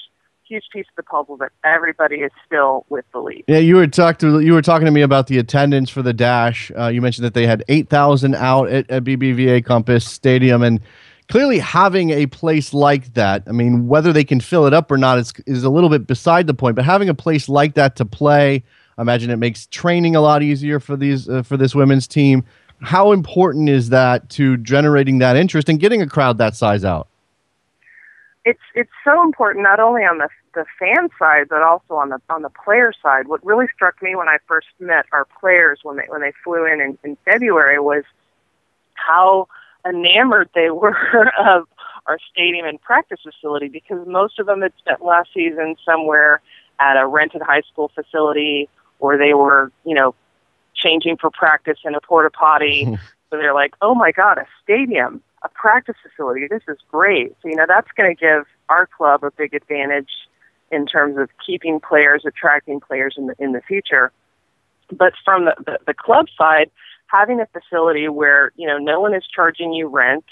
piece of the puzzle that everybody is still with the league. Yeah, you were talking to me about the attendance for the Dash. You mentioned that they had 8,000 out at BBVA Compass Stadium, and clearly having a place like that, I mean, whether they can fill it up or not is a little bit beside the point, but having a place like that to play, I imagine it makes training a lot easier for this women's team. How important is that to generating that interest and getting a crowd that size out? It's so important, not only on the fan side, but also on the player side. What really struck me when I first met our players when they flew in February was how enamored they were of our stadium and practice facility, because most of them had spent last season somewhere at a rented high school facility, or they were, changing for practice in a porta potty. So they're like, oh my God, a stadium, a practice facility. This is great. So, that's going to give our club a big advantage in terms of keeping players, attracting players in the future. But from the club side, having a facility where, no one is charging you rent,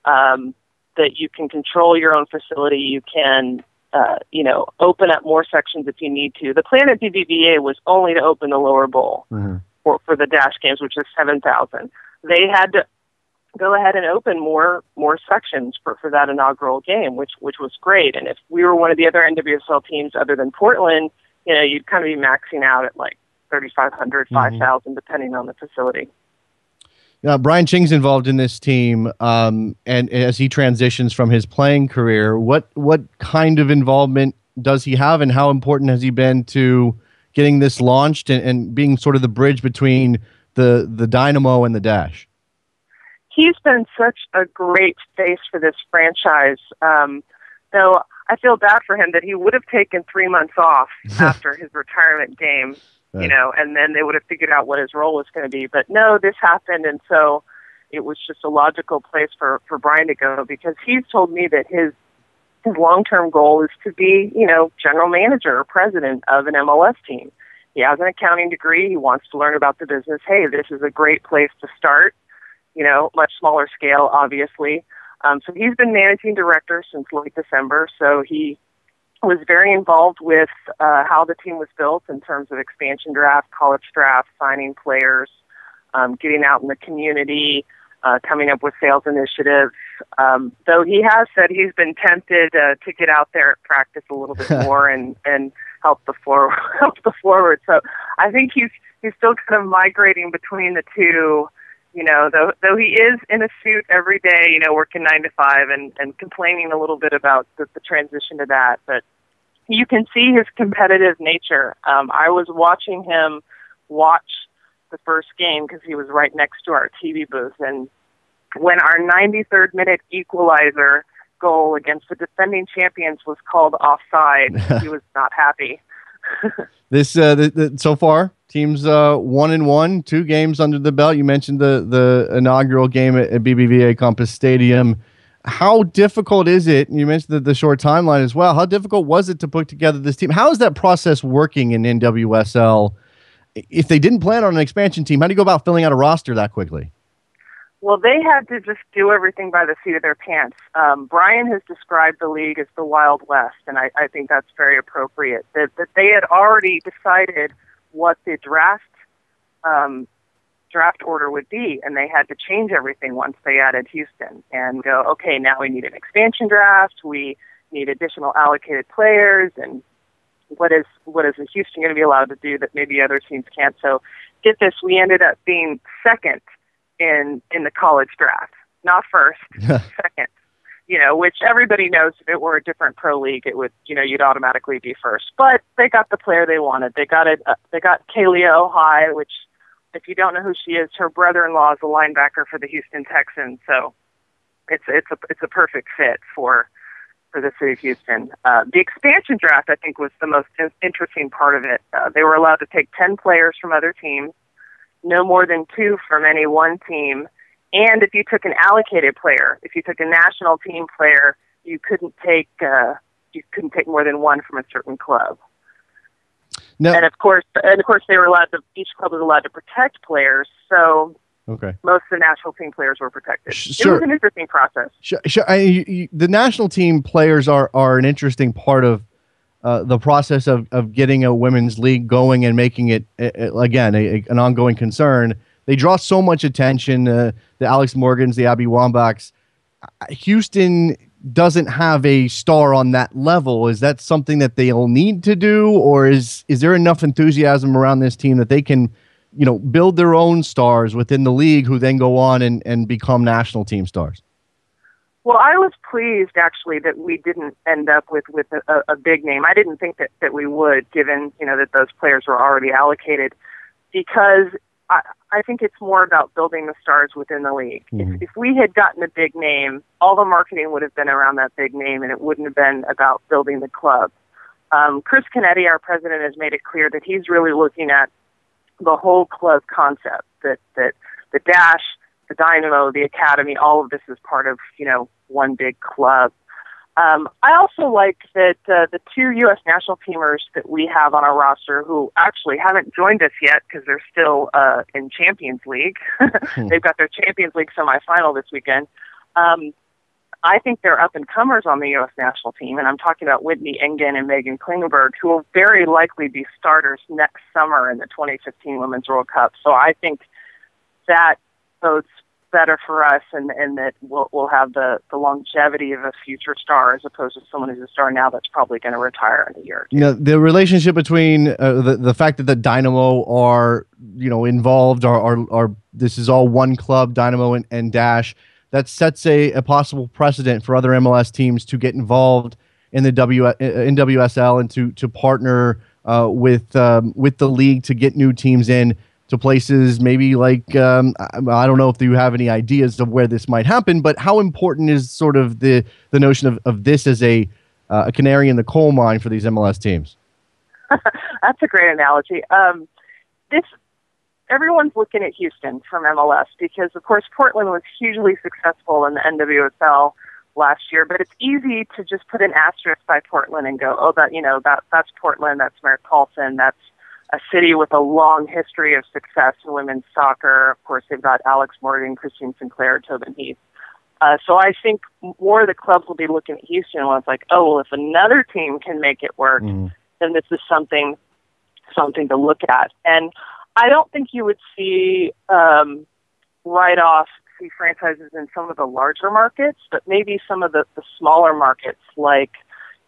that you can control your own facility, you can, open up more sections if you need to. The plan at BBVA was only to open the lower bowl for the Dash games, which is 7,000. They had to go ahead and open more sections for that inaugural game, which was great. And if we were one of the other NWSL teams other than Portland, you'd kind of be maxing out at like 3,500, 5,000, depending on the facility. Brian Ching's involved in this team, and as he transitions from his playing career, what kind of involvement does he have, and how important has he been to getting this launched and being sort of the bridge between the Dynamo and the Dash? He's been such a great face for this franchise. Though I feel bad for him that he would have taken 3 months off after his retirement game, Right. And then they would have figured out what his role was going to be. But no, this happened, and so it was just a logical place for Brian to go, because he's told me that his long-term goal is to be, general manager or president of an MLS team. He has an accounting degree. He wants to learn about the business. Hey, this is a great place to start, much smaller scale, obviously. So he's been managing director since late December, so he was very involved with how the team was built in terms of expansion draft, college draft, signing players, getting out in the community, coming up with sales initiatives. Though he has said he's been tempted to get out there at practice a little bit more and help the forward. So I think he's still kind of migrating between the two. Though he is in a suit every day, working 9 to 5 and complaining a little bit about the transition to that. But you can see his competitive nature. I was watching him watch the first game because he was right next to our TV booth. And when our 93rd minute equalizer goal against the defending champions was called offside, he was not happy. This so far, teams 1-1, 2 games under the belt. You mentioned the inaugural game at BBVA Compass Stadium. How difficult is it? You mentioned the short timeline as well. How difficult was it to put together this team? How is that process working in NWSL? If they didn't plan on an expansion team, how do you go about filling out a roster that quickly? Well, they had to just do everything by the seat of their pants. Brian has described the league as the Wild West, and I think that's very appropriate. That they had already decided what the draft order would be, and they had to change everything once they added Houston and go, okay, now we need an expansion draft, we need additional allocated players, and what is Houston going to be allowed to do that maybe other teams can't? So get this, we ended up being second in the college draft, not first, second. Which everybody knows if it were a different pro league, it would, you'd automatically be first. But they got the player they wanted. They got Kaleo High, which, if you don't know who she is, her brother-in-law is a linebacker for the Houston Texans. So it's a perfect fit for the city of Houston. The expansion draft, I think, was the most interesting part of it. They were allowed to take 10 players from other teams, no more than 2 from any one team. And if you took an allocated player, if you took a national team player, you couldn't take more than 1 from a certain club. No. And of course, they were allowed to. Each club was allowed to protect players. So okay, most of the national team players were protected. Sure. It was an interesting process. Sure. The national team players are an interesting part of the process of getting a women's league going and making it again an ongoing concern. They draw so much attention. The Alex Morgans, the Abby Wambachs. Houston doesn't have a star on that level. Is that something that they'll need to do, or is there enough enthusiasm around this team that they can, build their own stars within the league who then go on and become national team stars? Well, I was pleased actually that we didn't end up with a big name. I didn't think that we would, given that those players were already allocated, because I think it's more about building the stars within the league. Mm-hmm. If we had gotten a big name, all the marketing would have been around that big name, and it wouldn't have been about building the club. Chris Canetti, our president, has made it clear that he's really looking at the whole club concept, that the Dash, the Dynamo, the Academy, all of this is part of, one big club. I also like that the 2 U.S. national teamers that we have on our roster, who actually haven't joined us yet because they're still in Champions League. They've got their Champions League semifinal this weekend. I think they're up-and-comers on the U.S. national team, and I'm talking about Whitney Engen and Megan Klingenberg, who will very likely be starters next summer in the 2015 Women's World Cup. So I think that bodes better for us, and that we'll have the longevity of a future star as opposed to someone who's a star now that's probably going to retire in a year or two. You know, the relationship between the fact that the Dynamo are, you know, involved, are this is all one club, Dynamo and Dash, that sets a possible precedent for other MLS teams to get involved in the NWSL and to partner with the league to get new teams in to places maybe like I don't know if you have any ideas of where this might happen, but how important is sort of the notion of this as a canary in the coal mine for these MLS teams? That's a great analogy. Everyone's looking at Houston from MLS because, of course, Portland was hugely successful in the NWSL last year, but it's easy to just put an asterisk by Portland and go, oh, that's Portland, that's Merritt Paulson, that's a city with a long history of success in women's soccer. Of course, they've got Alex Morgan, Christine Sinclair, Tobin Heath. So I think more of the clubs will be looking at Houston when it's like, oh, well, if another team can make it work, then this is something to look at. And I don't think you would see see franchises in some of the larger markets, but maybe some of the smaller markets like,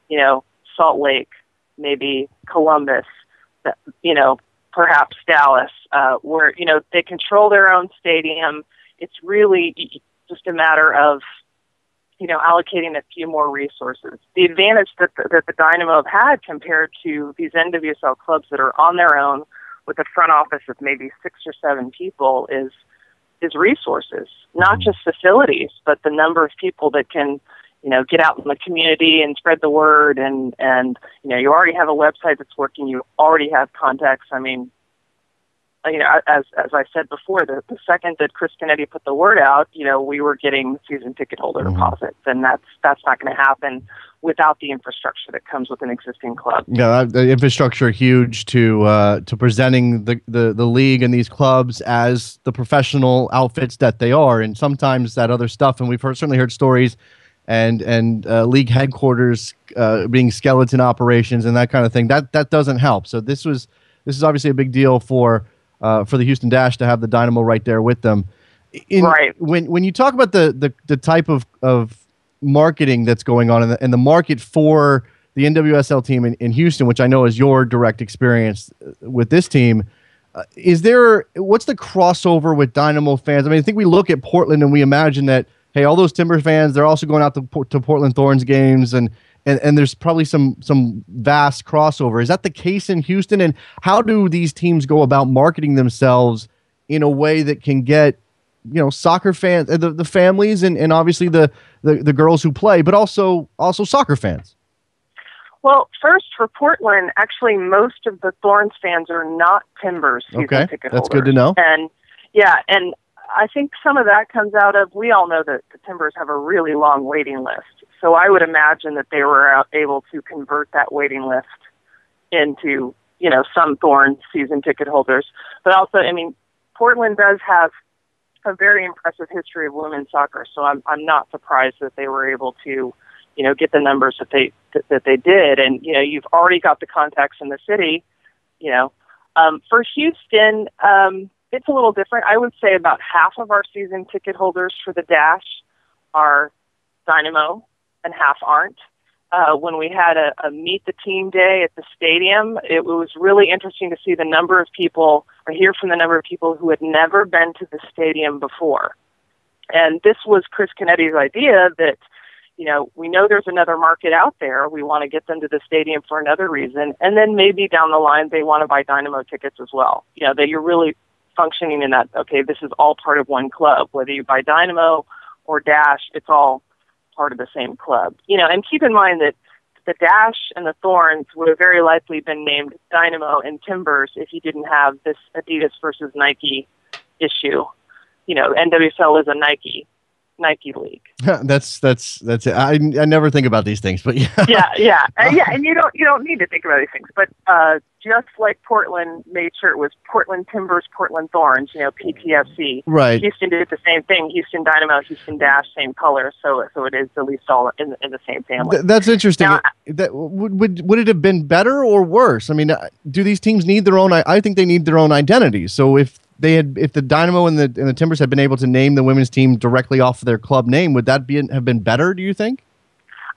you know, Salt Lake, maybe Columbus, you know, perhaps Dallas, where, you know, they control their own stadium. It's really just a matter of, you know, allocating a few more resources. The advantage that the Dynamo have had compared to these NWSL clubs that are on their own with a front office of maybe 6 or 7 people is resources, not just facilities, but the number of people that can, you know, get out in the community and spread the word. And you know, you already have a website that's working. You already have contacts. I mean, you know, as I said before, the second that Chris Kennedy put the word out, you know, we were getting season ticket holder deposits, and that's not going to happen without the infrastructure that comes with an existing club. Yeah, the infrastructure huge to presenting the league and these clubs as the professional outfits that they are, and sometimes that other stuff. And we've certainly heard stories and league headquarters being skeleton operations and that kind of thing. That doesn't help. So this is obviously a big deal for the Houston Dash to have the Dynamo right there with them. Right. When you talk about the type of marketing that's going on and the market for the NWSL team in Houston, which I know is your direct experience with this team, what's the crossover with Dynamo fans? I mean, I think we look at Portland and we imagine that, hey, all those Timber fans, they're also going out to Portland Thorns games, and there's probably some vast crossover. Is that the case in Houston? And how do these teams go about marketing themselves in a way that can get, you know, soccer fans, the families, and obviously the girls who play, but also soccer fans? Well, first for Portland, actually, most of the Thorns fans are not Timbers season ticket holders. That's good to know. And yeah, and I think some of that comes out of, we all know that the Timbers have a really long waiting list. So I would imagine that they were able to convert that waiting list into, you know, some Thorns season ticket holders. But also, I mean, Portland does have a very impressive history of women's soccer. So I'm not surprised that they were able to, you know, get the numbers that they did. And, you know, you've already got the contacts in the city, you know. For Houston, it's a little different. I would say about half of our season ticket holders for the Dash are Dynamo and half aren't. When we had a meet the team day at the stadium, it was really interesting to see the number of people, or hear from the number of people who had never been to the stadium before. And this was Chris Kennedy's idea that, you know, we know there's another market out there. We want to get them to the stadium for another reason. And then maybe down the line, they want to buy Dynamo tickets as well. You know, that you're really functioning in that, okay, this is all part of one club. Whether you buy Dynamo or Dash, it's all part of the same club. You know, and keep in mind that the Dash and the Thorns would have very likely been named Dynamo and Timbers if you didn't have this Adidas versus Nike issue. You know, NWSL is a Nike league. That's it. I never think about these things, but yeah. yeah, and you don't need to think about these things. But just like Portland made sure it was Portland Timbers, Portland Thorns, you know, PTFC. Right. Houston did the same thing. Houston Dynamo, Houston Dash, same color. So it is at least all in the same family. That's interesting. Now, that would it have been better or worse? I mean, do these teams need their own? I think they need their own identity. So if if the Dynamo and the Timbers had been able to name the women's team directly off of their club name, would that have been better? Do you think?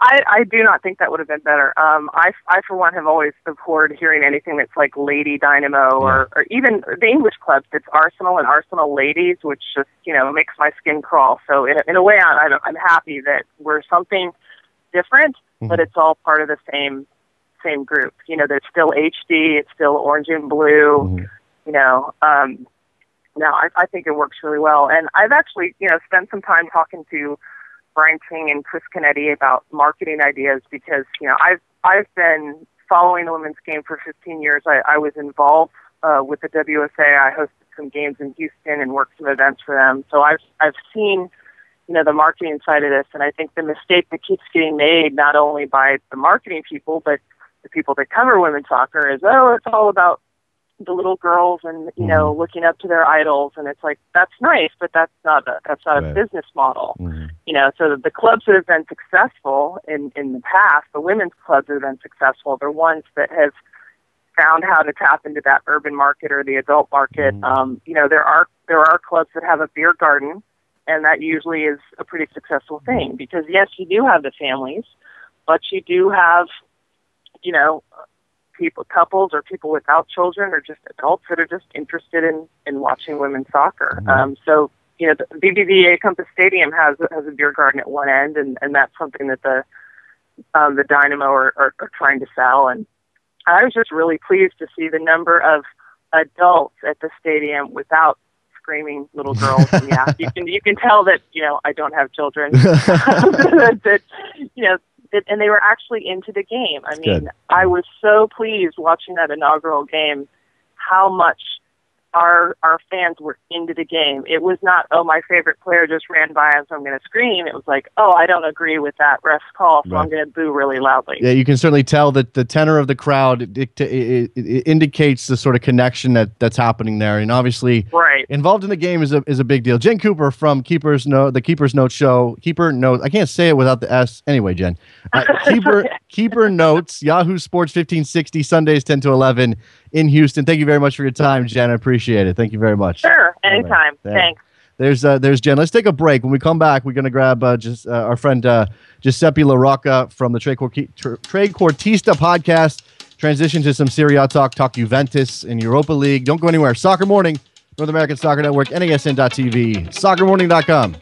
I do not think that would have been better. I for one have always abhorred hearing anything that's like Lady Dynamo or even the English clubs. It's Arsenal and Arsenal Ladies, which just makes my skin crawl. So in a way, I'm happy that we're something different, but it's all part of the same group. There's still HD, it's still orange and blue. No, I think it works really well, and I've actually spent some time talking to Brian King and Chris Canetti about marketing ideas because I've been following the women's game for 15 years. I was involved with the WSA. I hosted some games in Houston and worked some events for them. So I've seen the marketing side of this, and I think the mistake that keeps getting made not only by the marketing people but the people that cover women's soccer is it's all about the little girls and looking up to their idols, and it's like that's nice, but that's not a business model. So the clubs that have been successful in the past, the women's clubs that have been successful, they're ones that have found how to tap into that urban market or the adult market. There are clubs that have a beer garden, and that usually is a pretty successful thing because yes, you do have the families, but you do have couples or people without children or just adults that are just interested in watching women's soccer. So the BBVA Compass Stadium has a beer garden at one end, and that's something that the Dynamo are trying to sell. And I was just really pleased to see the number of adults at the stadium without screaming little girls. And you can tell that I don't have children. And they were actually into the game. I mean, I was so pleased watching that inaugural game, how much our fans were into the game. It was not, my favorite player just ran by us, so I'm going to scream. It was like, I don't agree with that ref's call, so I'm going to boo really loudly. Yeah, you can certainly tell that the tenor of the crowd it indicates the sort of connection that's happening there, and obviously, involved in the game is a big deal. Jen Cooper from the Keeper's Note show. Keeper Note. I can't say it without the S. Anyway, Jen. Keeper Notes. Yahoo Sports 1560 Sundays 10 to 11 in Houston. Thank you very much for your time, Jen. I appreciate it. Thank you very much. Sure, anytime. Thanks. There's Jen. Let's take a break. When we come back, we're going to grab our friend Giuseppe LaRocca from the Tre Quartista podcast. Transition to some Serie A talk Juventus and Europa League. Don't go anywhere. Soccer Morning, North American Soccer Network, NASN.TV, soccermorning.com.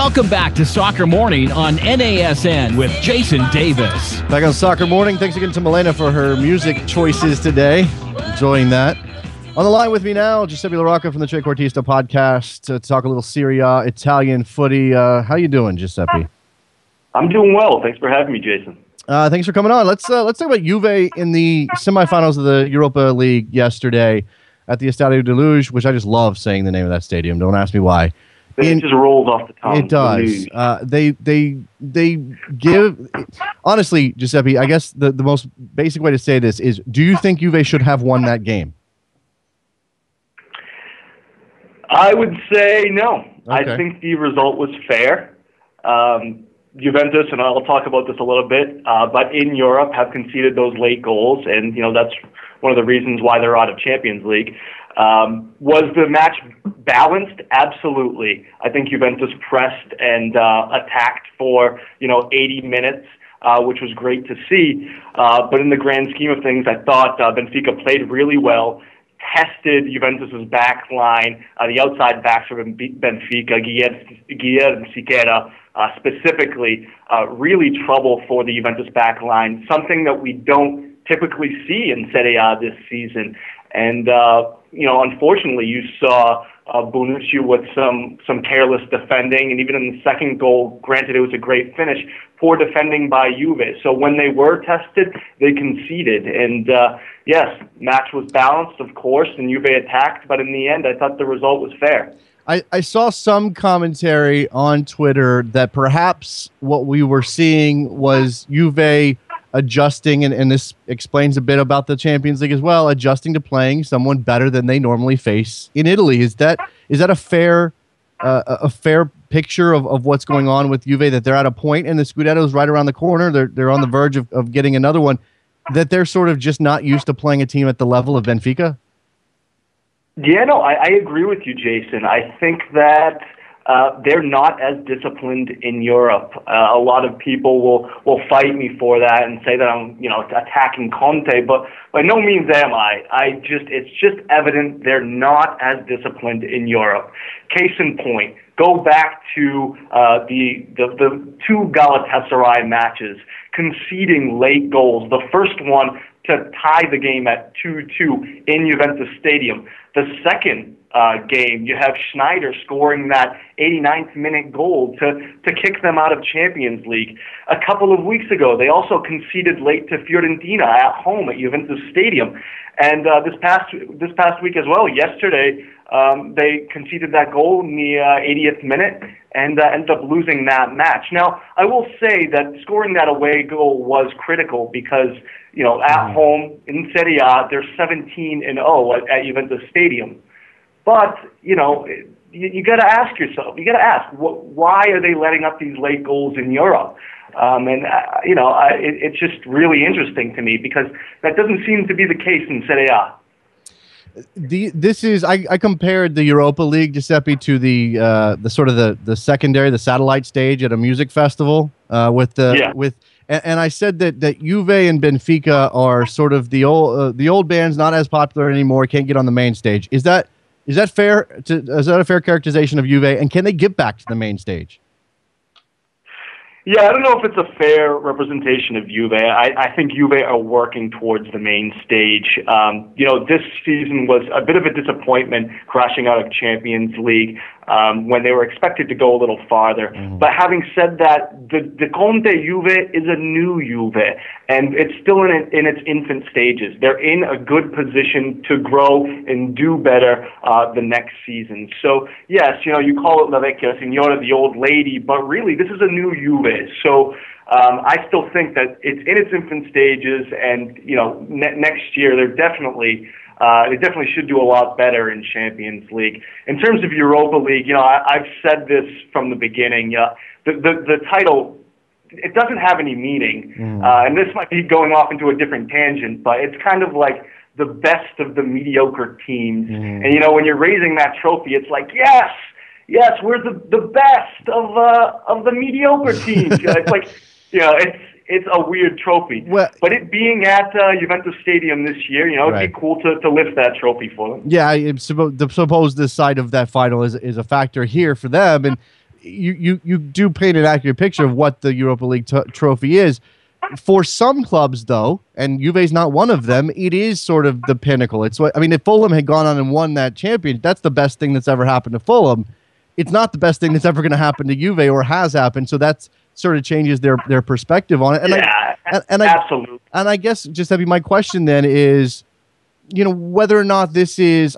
Welcome back to Soccer Morning on NASN with Jason Davis. Back on Soccer Morning. Thanks again to Milena for her music choices today. Enjoying that. On the line with me now, Giuseppe LaRocca from the Tre Quartista podcast to talk a little Serie A Italian footy. How you doing, Giuseppe? I'm doing well. Thanks for having me, Jason. Thanks for coming on. Let's talk about Juve in the semifinals of the Europa League yesterday at the Estadio de Luz, which I just love saying the name of that stadium. Don't ask me why. It just rolls off the tongue. It does. They give, honestly, Giuseppe, I guess the most basic way to say this is, do you think Juve should have won that game? I would say no. Okay. I think the result was fair. Juventus, and I'll talk about this a little bit, but in Europe have conceded those late goals, and that's one of the reasons why they're out of Champions League. Was the match balanced? Absolutely. I think Juventus pressed and attacked for 80 minutes, which was great to see. But in the grand scheme of things, I thought Benfica played really well, tested Juventus's back line, the outside backs of Benfica, Guilherme Siqueira, specifically, really trouble for the Juventus back line, something that we don't typically see in Serie A this season. And, unfortunately, you saw Bonucci with some careless defending, and even in the second goal, granted it was a great finish, poor defending by Juve. So when they were tested, they conceded. And, yes, match was balanced, of course, and Juve attacked, but in the end, I thought the result was fair. I saw some commentary on Twitter that perhaps what we were seeing was Juve adjusting, and this explains a bit about the Champions League as well, adjusting to playing someone better than they normally face in Italy. Is that a fair picture of what's going on with Juve, that they're at a point and the Scudetto's right around the corner, they're on the verge of getting another one, that they're sort of just not used to playing a team at the level of Benfica? Yeah, no, I agree with you, Jason. I think that they're not as disciplined in Europe. A lot of people will fight me for that and say that I'm, attacking Conte, but by no means am I. It's just evident they're not as disciplined in Europe. Case in point, go back to the two Galatasaray matches, conceding late goals. The first one to tie the game at 2-2 in Juventus Stadium. The second game, you have Schneider scoring that 89th minute goal to kick them out of Champions League. A couple of weeks ago, they also conceded late to Fiorentina at home at Juventus Stadium. And this past week as well, yesterday, they conceded that goal in the 80th minute and ended up losing that match. Now, I will say that scoring that away goal was critical because, at home in Serie A, they're 17-0 at Juventus Stadium. But, you got to ask yourself, why are they letting up these late goals in Europe? It's just really interesting to me because that doesn't seem to be the case in Serie A. I compared the Europa League, Giuseppe, to the sort of the secondary, the satellite stage at a music festival and I said that Juve and Benfica are sort of the old bands, not as popular anymore, can't get on the main stage. Is that fair? Is that a fair characterization of Juve? And can they get back to the main stage? Yeah, I don't know if it's a fair representation of Juve. I think Juve are working towards the main stage. This season was a bit of a disappointment, crashing out of Champions League when they were expected to go a little farther. Mm-hmm. But having said that, the Conte Juve is a new Juve, and it's still in its infant stages. They're in a good position to grow and do better the next season. So, yes, you call it La Vecchia Signora, the old lady, but really this is a new Juve. So I still think that it's in its infant stages, and next year they definitely should do a lot better in Champions League. In terms of Europa League, I've said this from the beginning. The title, it doesn't have any meaning, and this might be going off into a different tangent, but it's kind of like the best of the mediocre teams. And when you're raising that trophy, it's like yes, we're the best of the mediocre teams. It's like, it's a weird trophy. Well, but it being at Juventus Stadium this year, it'd be cool to lift that trophy for them. Yeah, I suppose this side of that final is a factor here for them. And you do paint an accurate picture of what the Europa League trophy is. For some clubs, though, and Juve's not one of them, it is sort of the pinnacle. It's what I mean. If Fulham had gone on and won that champion, that's the best thing that's ever happened to Fulham. It's not the best thing that's ever going to happen to Juve or has happened. So that's sort of changes their perspective on it. And absolutely. And I guess just my question then is, whether or not this is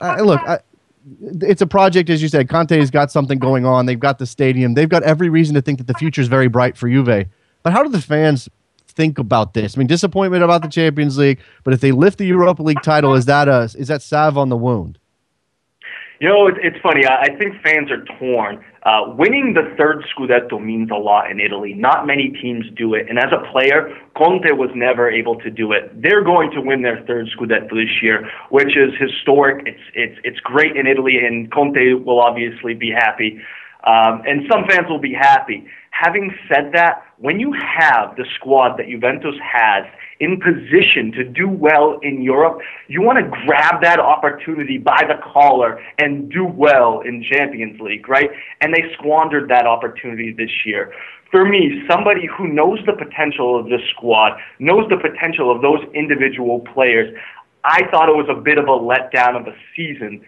it's a project, as you said. Conte's got something going on. They've got the stadium. They've got every reason to think that the future is very bright for Juve. But how do the fans think about this? I mean, disappointment about the Champions League, but if they lift the Europa League title, is that salve on the wound? It's funny. I think fans are torn. Winning the third Scudetto means a lot in Italy. Not many teams do it. And as a player, Conte was never able to do it. They're going to win their third Scudetto this year, which is historic. It's great in Italy, and Conte will obviously be happy. And some fans will be happy. Having said that, when you have the squad that Juventus has in position to do well in Europe, you want to grab that opportunity by the collar and do well in Champions League, right? And they squandered that opportunity this year. For me, somebody who knows the potential of this squad, knows the potential of those individual players, I thought it was a bit of a letdown of a season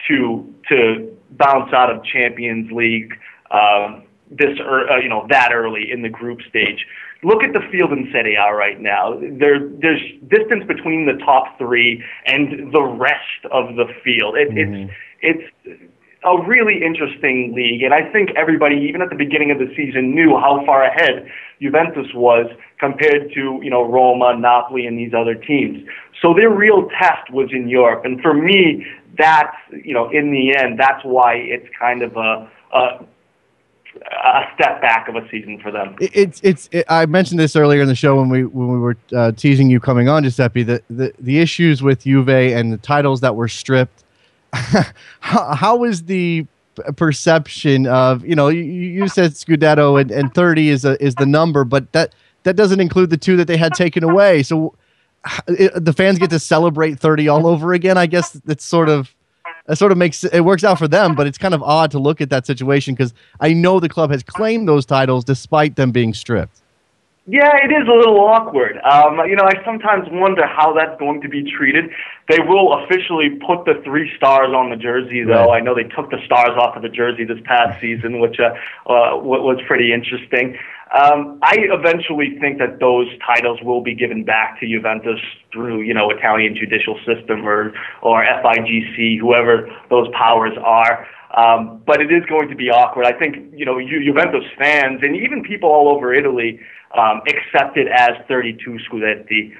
to bounce out of Champions League that early in the group stage. Look at the field in Serie A right now. There's distance between the top three and the rest of the field. It's a really interesting league, and I think everybody, even at the beginning of the season, knew how far ahead Juventus was compared to Roma, Napoli, and these other teams. So their real test was in Europe, and for me, that's in the end, that's why it's kind of a step back of a season for them. I mentioned this earlier in the show when we were teasing you coming on, Giuseppe. The issues with Juve and the titles that were stripped. How is the perception of you said Scudetto and 30 is the number, but that doesn't include the 2 that they had taken away. So the fans get to celebrate 30 all over again. I guess that's sort of makes it works out for them, but it's kind of odd to look at that situation because I know the club has claimed those titles despite them being stripped. Yeah, it is a little awkward. I sometimes wonder how that's going to be treated. They will officially put the 3 stars on the jersey, though. Right. I know they took the stars off of the jersey this past season, which was pretty interesting. I eventually think that those titles will be given back to Juventus through, Italian judicial system or FIGC, whoever those powers are. But it is going to be awkward. I think, Juventus fans and even people all over Italy accept it as 32 Scudetti,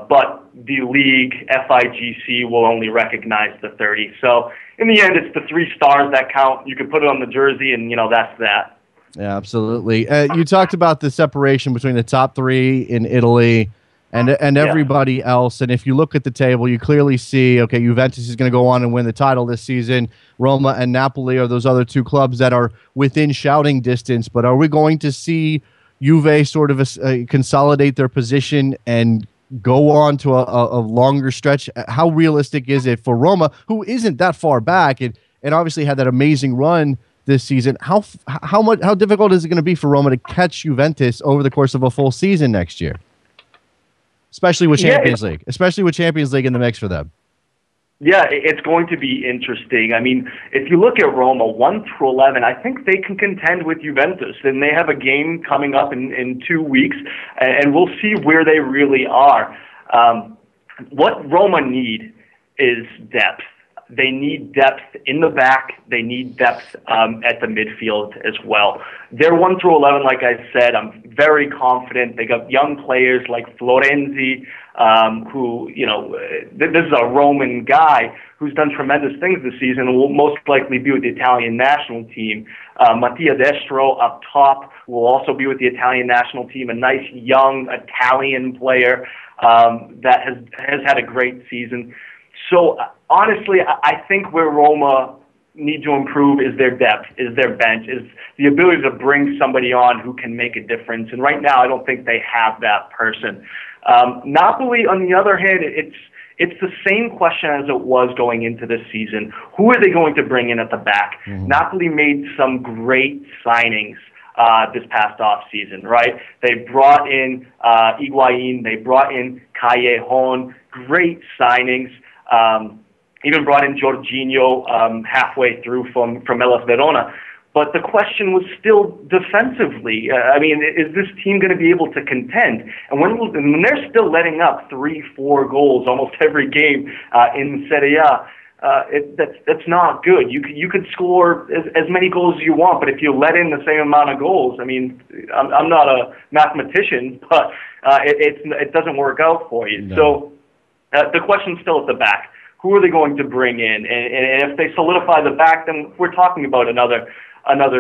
but the league, FIGC, will only recognize the 30. So in the end, it's the 3 stars that count. You can put it on the jersey, and, that's that. Yeah, absolutely. You talked about the separation between the top 3 in Italy and everybody else. And if you look at the table, you clearly see, okay, Juventus is going to go on and win the title this season. Roma and Napoli are those other 2 clubs that are within shouting distance. But are we going to see Juve sort of consolidate their position and go on to a longer stretch? How realistic is it for Roma, who isn't that far back and obviously had that amazing run this season? How difficult is it going to be for Roma to catch Juventus over the course of a full season next year? Especially with Champions League. Especially with Champions League in the mix for them. Yeah, it's going to be interesting. I mean, if you look at Roma, 1 through 11, I think they can contend with Juventus. And they have a game coming up in 2 weeks, and we'll see where they really are. What Roma need is depth. They need depth in the back. They need depth at the midfield as well. They're 1 through 11, like I said. I'm very confident. They got young players like Florenzi, who, this is a Roman guy who's done tremendous things this season and will most likely be with the Italian national team. Mattia Destro up top will also be with the Italian national team, a nice young Italian player that has had a great season. So honestly, I think where Roma need to improve is their depth, is their bench, is the ability to bring somebody on who can make a difference. And right now, I don't think they have that person. Napoli, on the other hand, It's the same question as it was going into this season. Who are they going to bring in at the back? Napoli made some great signings this past off season, right? They brought in Higuain, they brought in Callejon, great signings. Even brought in Jorginho halfway through from Hellas Verona. But the question was still defensively. I mean, is this team going to be able to contend? And when they're still letting up 3-4 goals almost every game in Serie A, that's not good. You could score as many goals as you want, but if you let in the same amount of goals, I mean, I'm not a mathematician, but it doesn't work out for you. No. So the question's still at the back. Who are they going to bring in? And if they solidify the back, then we're talking about another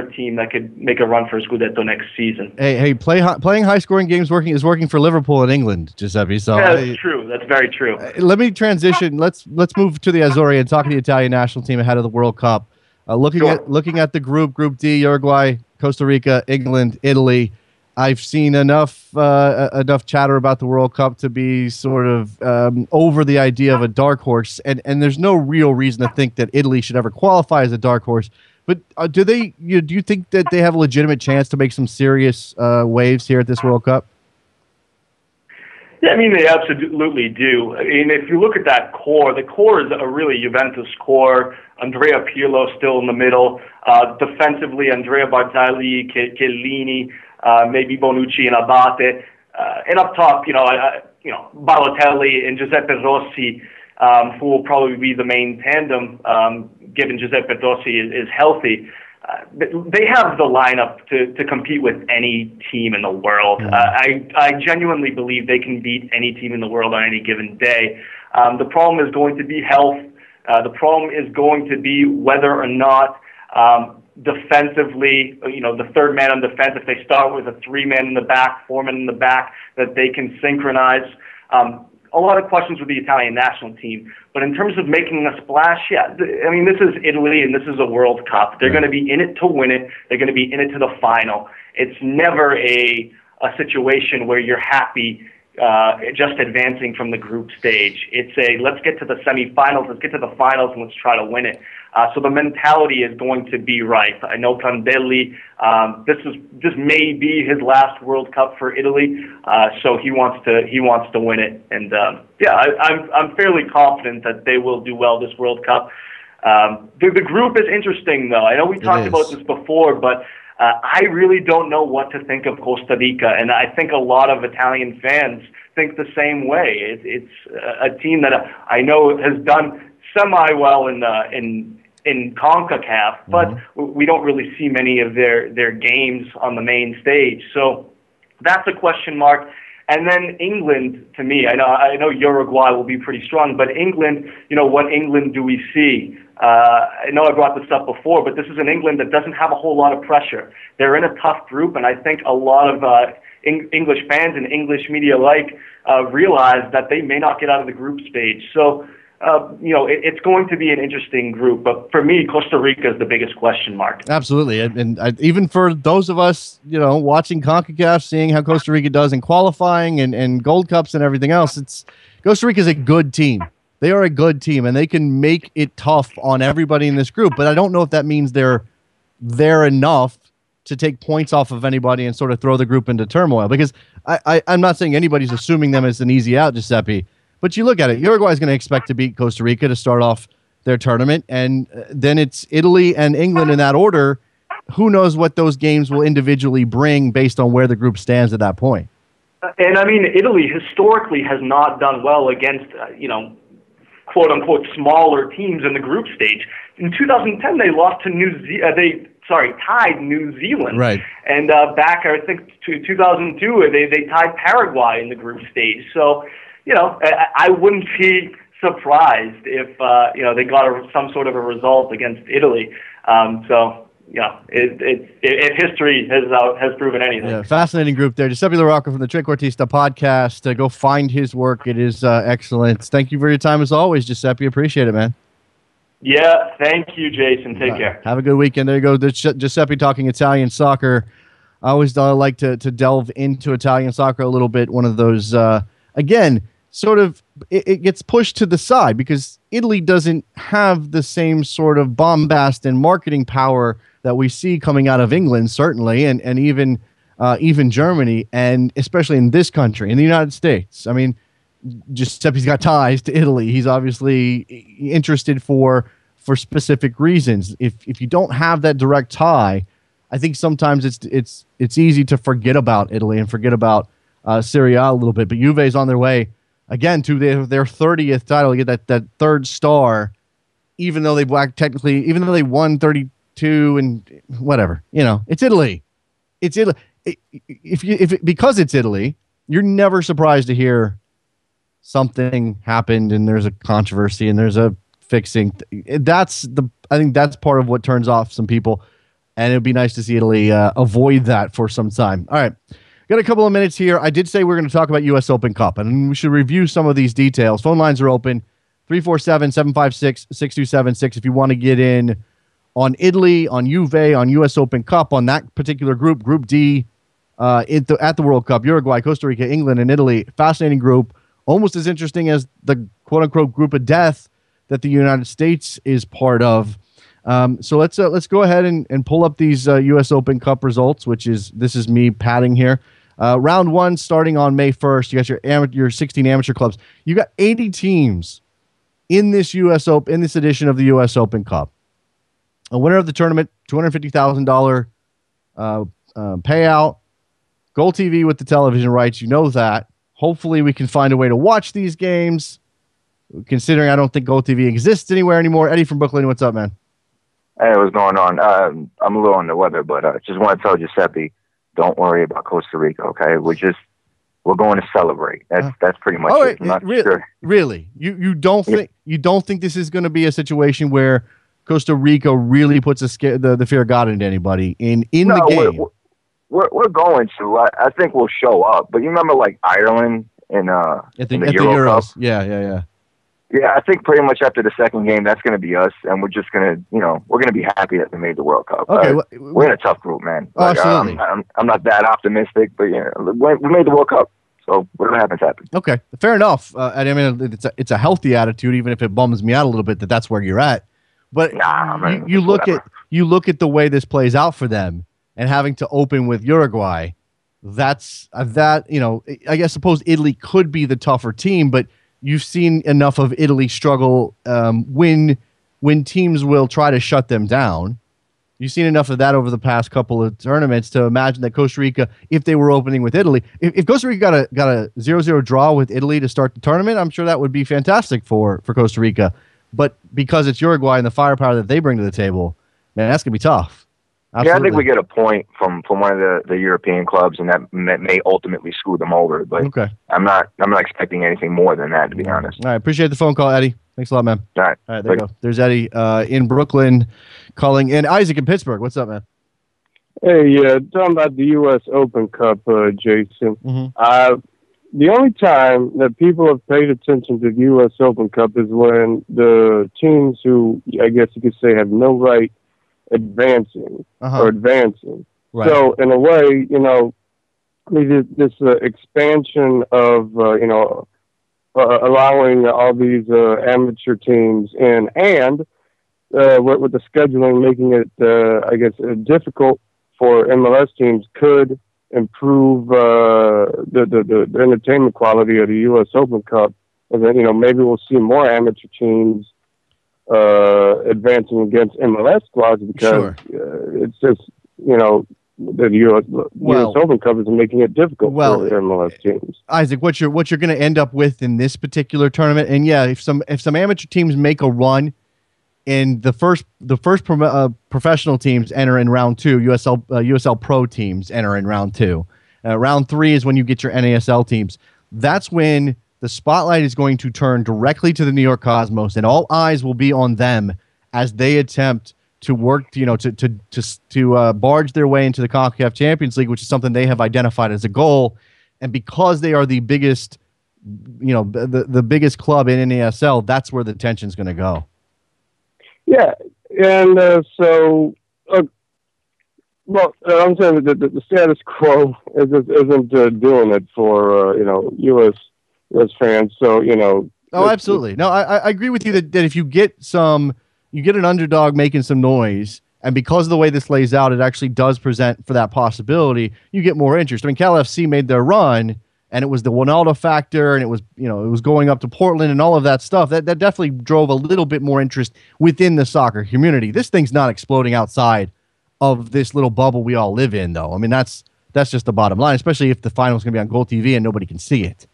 team that could make a run for Scudetto next season. Hey, playing high-scoring games is working for Liverpool in England, Giuseppe. So yeah, that's true. That's very true. Let me transition. Let's move to the Azzurri and talk to the Italian national team ahead of the World Cup. Looking at the Group D, Uruguay, Costa Rica, England, Italy. I've seen enough chatter about the World Cup to be sort of over the idea of a dark horse, and there's no real reason to think that Italy should ever qualify as a dark horse. But do you think that they have a legitimate chance to make some serious waves here at this World Cup? Yeah, I mean, they absolutely do. I mean, if you look at that core, the core is a really Juventus core. Andrea Pirlo still in the middle. Defensively, Andrea Bartelli, Chiellini, maybe Bonucci and Abate. And up top, Balotelli and Giuseppe Rossi, who will probably be the main tandem, given Giuseppe Rossi is healthy. They have the lineup to compete with any team in the world. I genuinely believe they can beat any team in the world on any given day. The problem is going to be health. The problem is going to be whether or not defensively, the third man on defense, if they start with a 3-man in the back, 4-man in the back, that they can synchronize. A lot of questions with the Italian national team. But in terms of making a splash, yeah, I mean, this is Italy and this is a World Cup. They're going to be in it to win it. They're going to be in it to the final. It's never a situation where you're happy just advancing from the group stage. It's let's get to the semifinals, let's get to the finals, and let's try to win it. So the mentality is going to be right. I know Prandelli, this may be his last World Cup for Italy, so he wants to win it. And I'm fairly confident that they will do well this World Cup. The group is interesting, though. I know we talked about this before, but I really don't know what to think of Costa Rica, and I think a lot of Italian fans think the same way. It's a team that I know has done semi-well in CONCACAF, but we don't really see many of their games on the main stage. So that's a question mark. And then England, to me, I know Uruguay will be pretty strong, but England, what England do we see? I know I brought this up before, but this is an England that doesn't have a whole lot of pressure. They're in a tough group, and I think a lot of English fans and English media realize that they may not get out of the group stage. So, it's going to be an interesting group. But for me, Costa Rica is the biggest question mark. Absolutely. And even for those of us, watching CONCACAF, seeing how Costa Rica does in qualifying and Gold Cups and everything else, Costa Rica is a good team. They are a good team, and they can make it tough on everybody in this group. But I don't know if that means they're enough to take points off of anybody and sort of throw the group into turmoil. Because I'm not saying anybody's assuming them as an easy out, Giuseppe. But you look at it, Uruguay is going to expect to beat Costa Rica to start off their tournament, and then it's Italy and England in that order. Who knows what those games will individually bring based on where the group stands at that point. And, I mean, Italy historically has not done well against, quote-unquote smaller teams in the group stage. In 2010, they lost to tied New Zealand. Right. And back, I think, to 2002, they tied Paraguay in the group stage. So, I wouldn't be surprised if, they got some sort of a result against Italy. If history has proven anything. Yeah, fascinating group there. Giuseppe LaRocca from the Trequartista podcast. Go find his work. It is excellent. Thank you for your time as always, Giuseppe. Appreciate it, man. Yeah, thank you, Jason. Take care. Have a good weekend. There you go. Giuseppe talking Italian soccer. I always like to delve into Italian soccer a little bit. One of those, again, sort of it gets pushed to the side because Italy doesn't have the same sort of bombast and marketing power that we see coming out of England, certainly, and even Germany, and especially in this country, in the United States. I mean, Giuseppe's got ties to Italy. He's obviously interested for specific reasons. If you don't have that direct tie, I think sometimes it's easy to forget about Italy and forget about Serie A a little bit. But Juve's on their way again to their 30th title. You get that third star, even though they won 32 and whatever. It's Italy. It's Italy. Because it's Italy, you're never surprised to hear something happened and there's a controversy and there's a fixing. I think that's part of what turns off some people, and it'd be nice to see Italy avoid that for some time. All right, got a couple of minutes here. I did say we're going to talk about U.S. Open Cup, and we should review some of these details. Phone lines are open, 347-756-6276 if you want to get in on Italy, on Juve, on U.S. Open Cup, on that particular group, Group D, at the World Cup, Uruguay, Costa Rica, England, and Italy. Fascinating group, almost as interesting as the quote-unquote group of death that the United States is part of. So let's go ahead and pull up these U.S. Open Cup results, this is me padding here. Round one starting on May 1st. You got your 16 amateur clubs. You got 80 teams in this in this edition of the U.S. Open Cup. A winner of the tournament, $250,000 payout. Gold TV with the television rights. You know that. Hopefully we can find a way to watch these games, considering I don't think Gold TV exists anywhere anymore. Eddie from Brooklyn, what's up, man? Hey, what's going on? I'm a little on the weather, but just want to tell Giuseppe, don't worry about Costa Rica, okay? We're going to celebrate. That's pretty much it. I'm not sure. Really? You don't think this is going to be a situation where Costa Rica really puts the fear of God into anybody in the game? We're going to. I think we'll show up. But you remember like Ireland in the Euro Cup? Yeah. Yeah, I think pretty much after the second game, that's going to be us, and we're just going to, we're going to be happy that they made the World Cup. Okay, we're in a tough group, man. Absolutely. I'm not that optimistic, but we made the World Cup, so whatever happens, happens. Okay, fair enough. I mean, it's a healthy attitude, even if it bums me out a little bit that's where you're at. But you look at the way this plays out for them, and having to open with Uruguay, I suppose Italy could be the tougher team, but you've seen enough of Italy struggle when teams will try to shut them down. You've seen enough of that over the past couple of tournaments to imagine that Costa Rica, if they were opening with Italy, if Costa Rica got a 0-0 draw with Italy to start the tournament, I'm sure that would be fantastic for Costa Rica. But because it's Uruguay and the firepower that they bring to the table, man, that's going to be tough. Absolutely. Yeah, I think we get a point from one of the European clubs, and that may ultimately screw them over. But okay. I'm not expecting anything more than that, to be honest. All right, appreciate the phone call, Eddie. Thanks a lot, man. All right, there you go. There's Eddie in Brooklyn calling in. Isaac in Pittsburgh. What's up, man? Hey, talking about the U.S. Open Cup, Jason. Mm-hmm. The only time that people have paid attention to the U.S. Open Cup is when the teams who, I guess you could say, have no right advancing. Right. So in a way, this expansion of allowing all these amateur teams in, and with the scheduling making it I guess difficult for MLS teams, could improve the entertainment quality of the U.S. Open Cup, and then maybe we'll see more amateur teams advancing against MLS squads, because it's just the U.S. Open Cup is making it difficult for MLS teams. Isaac, what you're going to end up with in this particular tournament, and yeah, if some amateur teams make a run, and the first professional teams enter in round two, USL Pro teams enter in round two. Round three is when you get your NASL teams. That's when the spotlight is going to turn directly to the New York Cosmos, and all eyes will be on them as they attempt to work, to barge their way into the CONCACAF Champions League, which is something they have identified as a goal. And because they are the biggest, the biggest club in NASL, that's where the tension's going to go. Yeah, and I'm saying that the status quo isn't doing it for U.S. as fans. So, you know. Oh, absolutely. No, I agree with you that if you get an underdog making some noise, and because of the way this lays out, it actually does present for that possibility, you get more interest. I mean, Cal FC made their run, and it was the Ronaldo factor, and it was going up to Portland and all of that stuff. That definitely drove a little bit more interest within the soccer community. This thing's not exploding outside of this little bubble we all live in, though. I mean, that's just the bottom line, especially if the final's going to be on Gold TV and nobody can see it.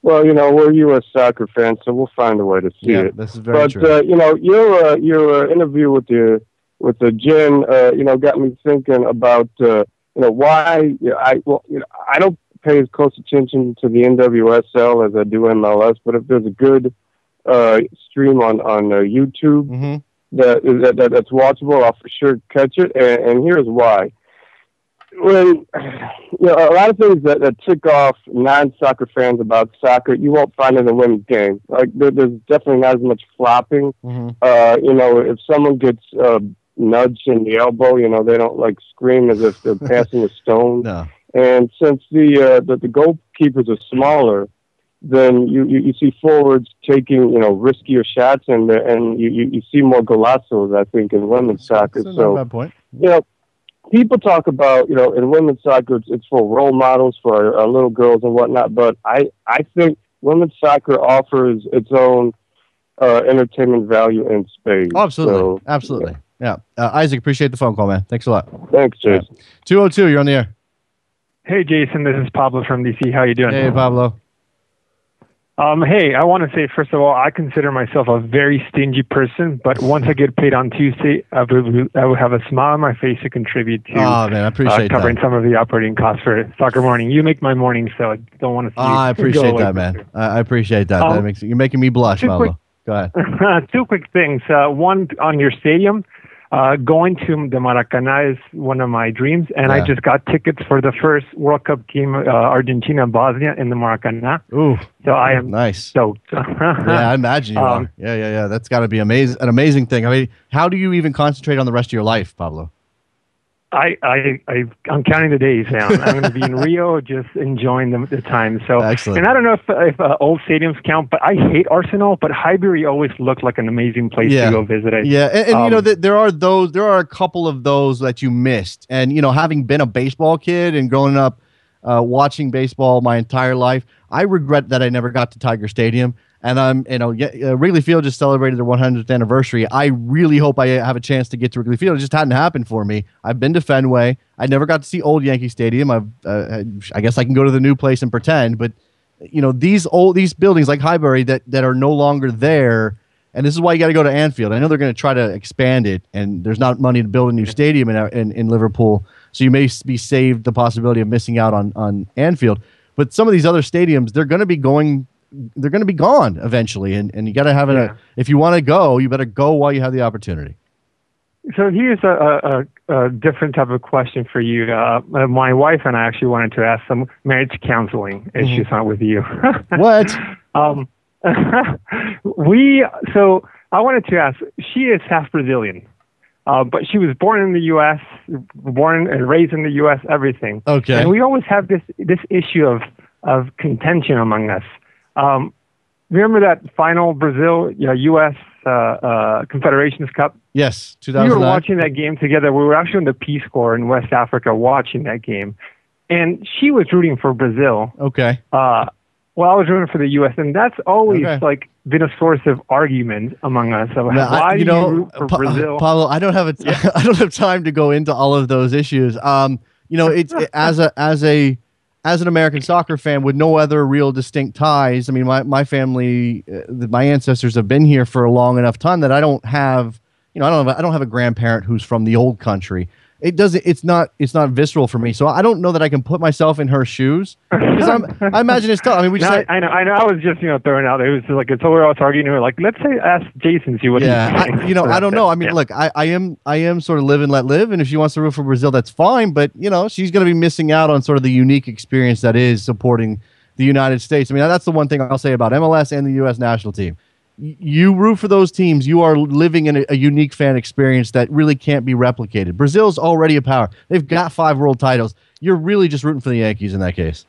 Well, you know, we're U.S. soccer fans, so we'll find a way to see it. This is very true. But you know, your interview with the Jen, you know, got me thinking about you know, why I don't pay as close attention to the NWSL as I do MLS, but if there's a good stream on YouTube that's watchable, I'll for sure catch it. And here's why. When you know, a lot of things that tick off non-soccer fans about soccer, you won't find in the women's game. Like there's definitely not as much flopping. You know, if someone gets nudged in the elbow, you know, they don't like scream as if they're passing a stone. No. And since the goalkeepers are smaller, then you see forwards taking, you know, riskier shots, and you see more golazos, I think, in women's soccer. That's not a bad point. You know, people talk about, you know, in women's soccer, it's for role models for our little girls and whatnot, but I think women's soccer offers its own entertainment value in spades. Oh, absolutely. So, Absolutely. Yeah. Isaac, appreciate the phone call, man. Thanks a lot. Thanks, Jason. 202, you're on the air. Hey, Jason, this is Pablo from DC. How you doing? Hey, Pablo. Hey, I want to say, first of all, I consider myself a very stingy person, but once I get paid on Tuesday, I will have a smile on my face to contribute to man, I appreciate covering that. some of the operating costs for Soccer Morning. You make my morning, so I don't want to see you I appreciate go away that, man. I appreciate that. You're making me blush, Pablo. Go ahead. Two quick things. One, on your stadium, going to the Maracanã is one of my dreams, and I just got tickets for the first World Cup game, Argentina-Bosnia, in the Maracanã. Ooh, so I am nice. stoked. Yeah, I imagine you are. Yeah. That's got to be an amazing thing. I mean, how do you even concentrate on the rest of your life, Pablo? I'm counting the days now. I'm going to be in Rio, just enjoying the time. So, excellent. And I don't know if old stadiums count, but I hate Arsenal. But Highbury always looked like an amazing place to go visit. And you know, there are a couple of those that you missed. And you know, having been a baseball kid and growing up watching baseball my entire life, I regret that I never got to Tiger Stadium. And Wrigley Field just celebrated their 100th anniversary. I really hope I have a chance to get to Wrigley Field. It just hadn't happened for me. I've been to Fenway. I never got to see old Yankee Stadium. I guess I can go to the new place and pretend. But you know, these buildings like Highbury that are no longer there. And this is why you got to go to Anfield. I know they're going to try to expand it, and there's not money to build a new stadium in Liverpool. So you may be saved the possibility of missing out on Anfield. But some of these other stadiums, they're going to be gone eventually, and you got to have if you want to go, you better go while you have the opportunity. So here's a different type of question for you. My wife and I actually wanted to ask some marriage counseling issues not with you. What? So I wanted to ask, she is half Brazilian, but she was born in the U.S., born and raised in the U.S., everything. Okay. And we always have this issue of contention among us. Remember that final Brazil, U.S. Confederations Cup? Yes, 2009. We were watching that game together. We were actually in the Peace Corps in West Africa watching that game. And she was rooting for Brazil. Okay. Well, I was rooting for the U.S., and that's always been a source of argument among us. Why do you root for Brazil? Pablo, I don't have time to go into all of those issues. It's as an American soccer fan with no other real distinct ties. I mean, my family, my ancestors have been here for a long enough time that I don't have a grandparent who's from the old country. It's not visceral for me. So I don't know that I can put myself in her shoes. Because I imagine it's tough. I mean, I know. I was just throwing out. It was like it's we're all arguing. We're like, let's say ask Jason, see what. Yeah, I don't know. I mean, look, I am sort of live and let live, and if she wants to root for Brazil, that's fine. But she's going to be missing out on sort of the unique experience that is supporting the United States. I mean, that's the one thing I'll say about MLS and the U.S. national team. You root for those teams, you are living in a unique fan experience that really can't be replicated. Brazil's already a power. They've got 5 world titles. You're really just rooting for the Yankees in that case.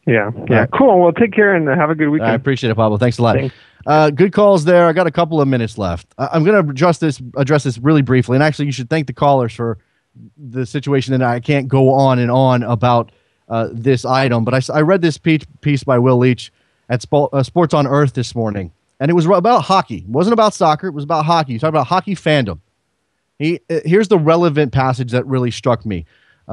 Yeah. Cool. Well, take care and have a good weekend. I appreciate it, Pablo. Thanks a lot. Thanks. Good calls there. I got a couple of minutes left. I'm going to address this really briefly. And actually, you should thank the callers for the situation that I can't go on and on about this item. But I read this piece by Will Leach at Sports on Earth this morning. And it was about hockey. It wasn't about soccer. It was about hockey. He talked about hockey fandom. Here's the relevant passage that really struck me.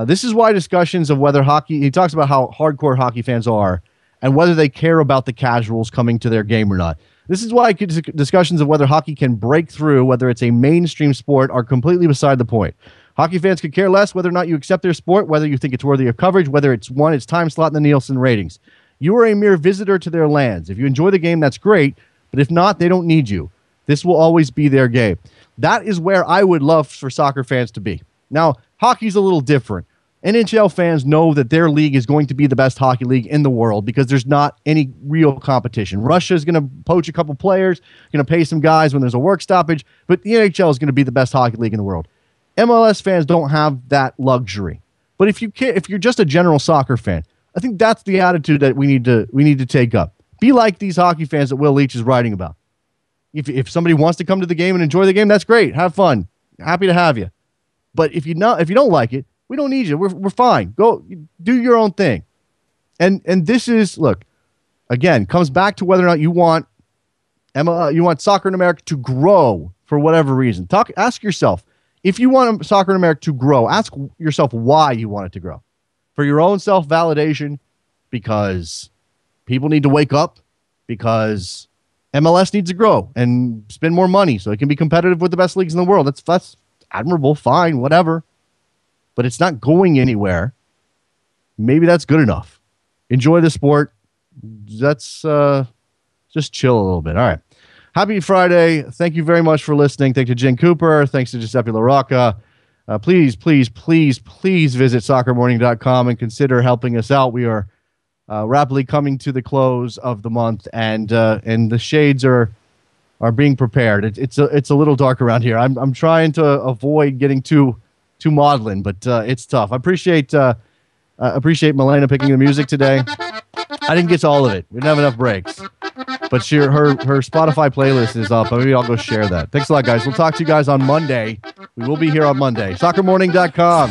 This is why discussions of whether hockey, he talks about how hardcore hockey fans are and whether they care about the casuals coming to their game or not. This is why discussions of whether hockey can break through, whether it's a mainstream sport, are completely beside the point. Hockey fans could care less whether or not you accept their sport, whether you think it's worthy of coverage, whether it's won its time slot in the Nielsen ratings. You are a mere visitor to their lands. If you enjoy the game, that's great. But if not, they don't need you. This will always be their game. That is where I would love for soccer fans to be. Now, hockey's a little different. NHL fans know that their league is going to be the best hockey league in the world because there's not any real competition. Russia is going to poach a couple players, going to pay some guys when there's a work stoppage, but the NHL is going to be the best hockey league in the world. MLS fans don't have that luxury. But if you're just a general soccer fan, I think that's the attitude that we need to take up. Be like these hockey fans that Will Leach is writing about. If somebody wants to come to the game and enjoy the game, that's great. Have fun. Happy to have you. But if you don't like it, we don't need you. We're fine. Go do your own thing. And this is, look, again, comes back to whether or not you want soccer in America to grow for whatever reason. Ask yourself, if you want soccer in America to grow, ask yourself why you want it to grow. For your own self-validation, because people need to wake up, because MLS needs to grow and spend more money so it can be competitive with the best leagues in the world. That's admirable, fine, whatever. But it's not going anywhere. Maybe that's good enough. Enjoy the sport. That's just chill a little bit. All right. Happy Friday. Thank you very much for listening. Thank you to Jen Cooper. Thanks to Giuseppe LaRocca. Please visit soccermorning.com and consider helping us out. We are rapidly coming to the close of the month, and the shades are being prepared. It's a little dark around here. I'm trying to avoid getting too maudlin, but it's tough. I appreciate Milena picking the music today. I didn't get to all of it. We didn't have enough breaks. But her Spotify playlist is up. Maybe I'll go share that. Thanks a lot, guys. We'll talk to you guys on Monday. We will be here on Monday. Soccermorning.com.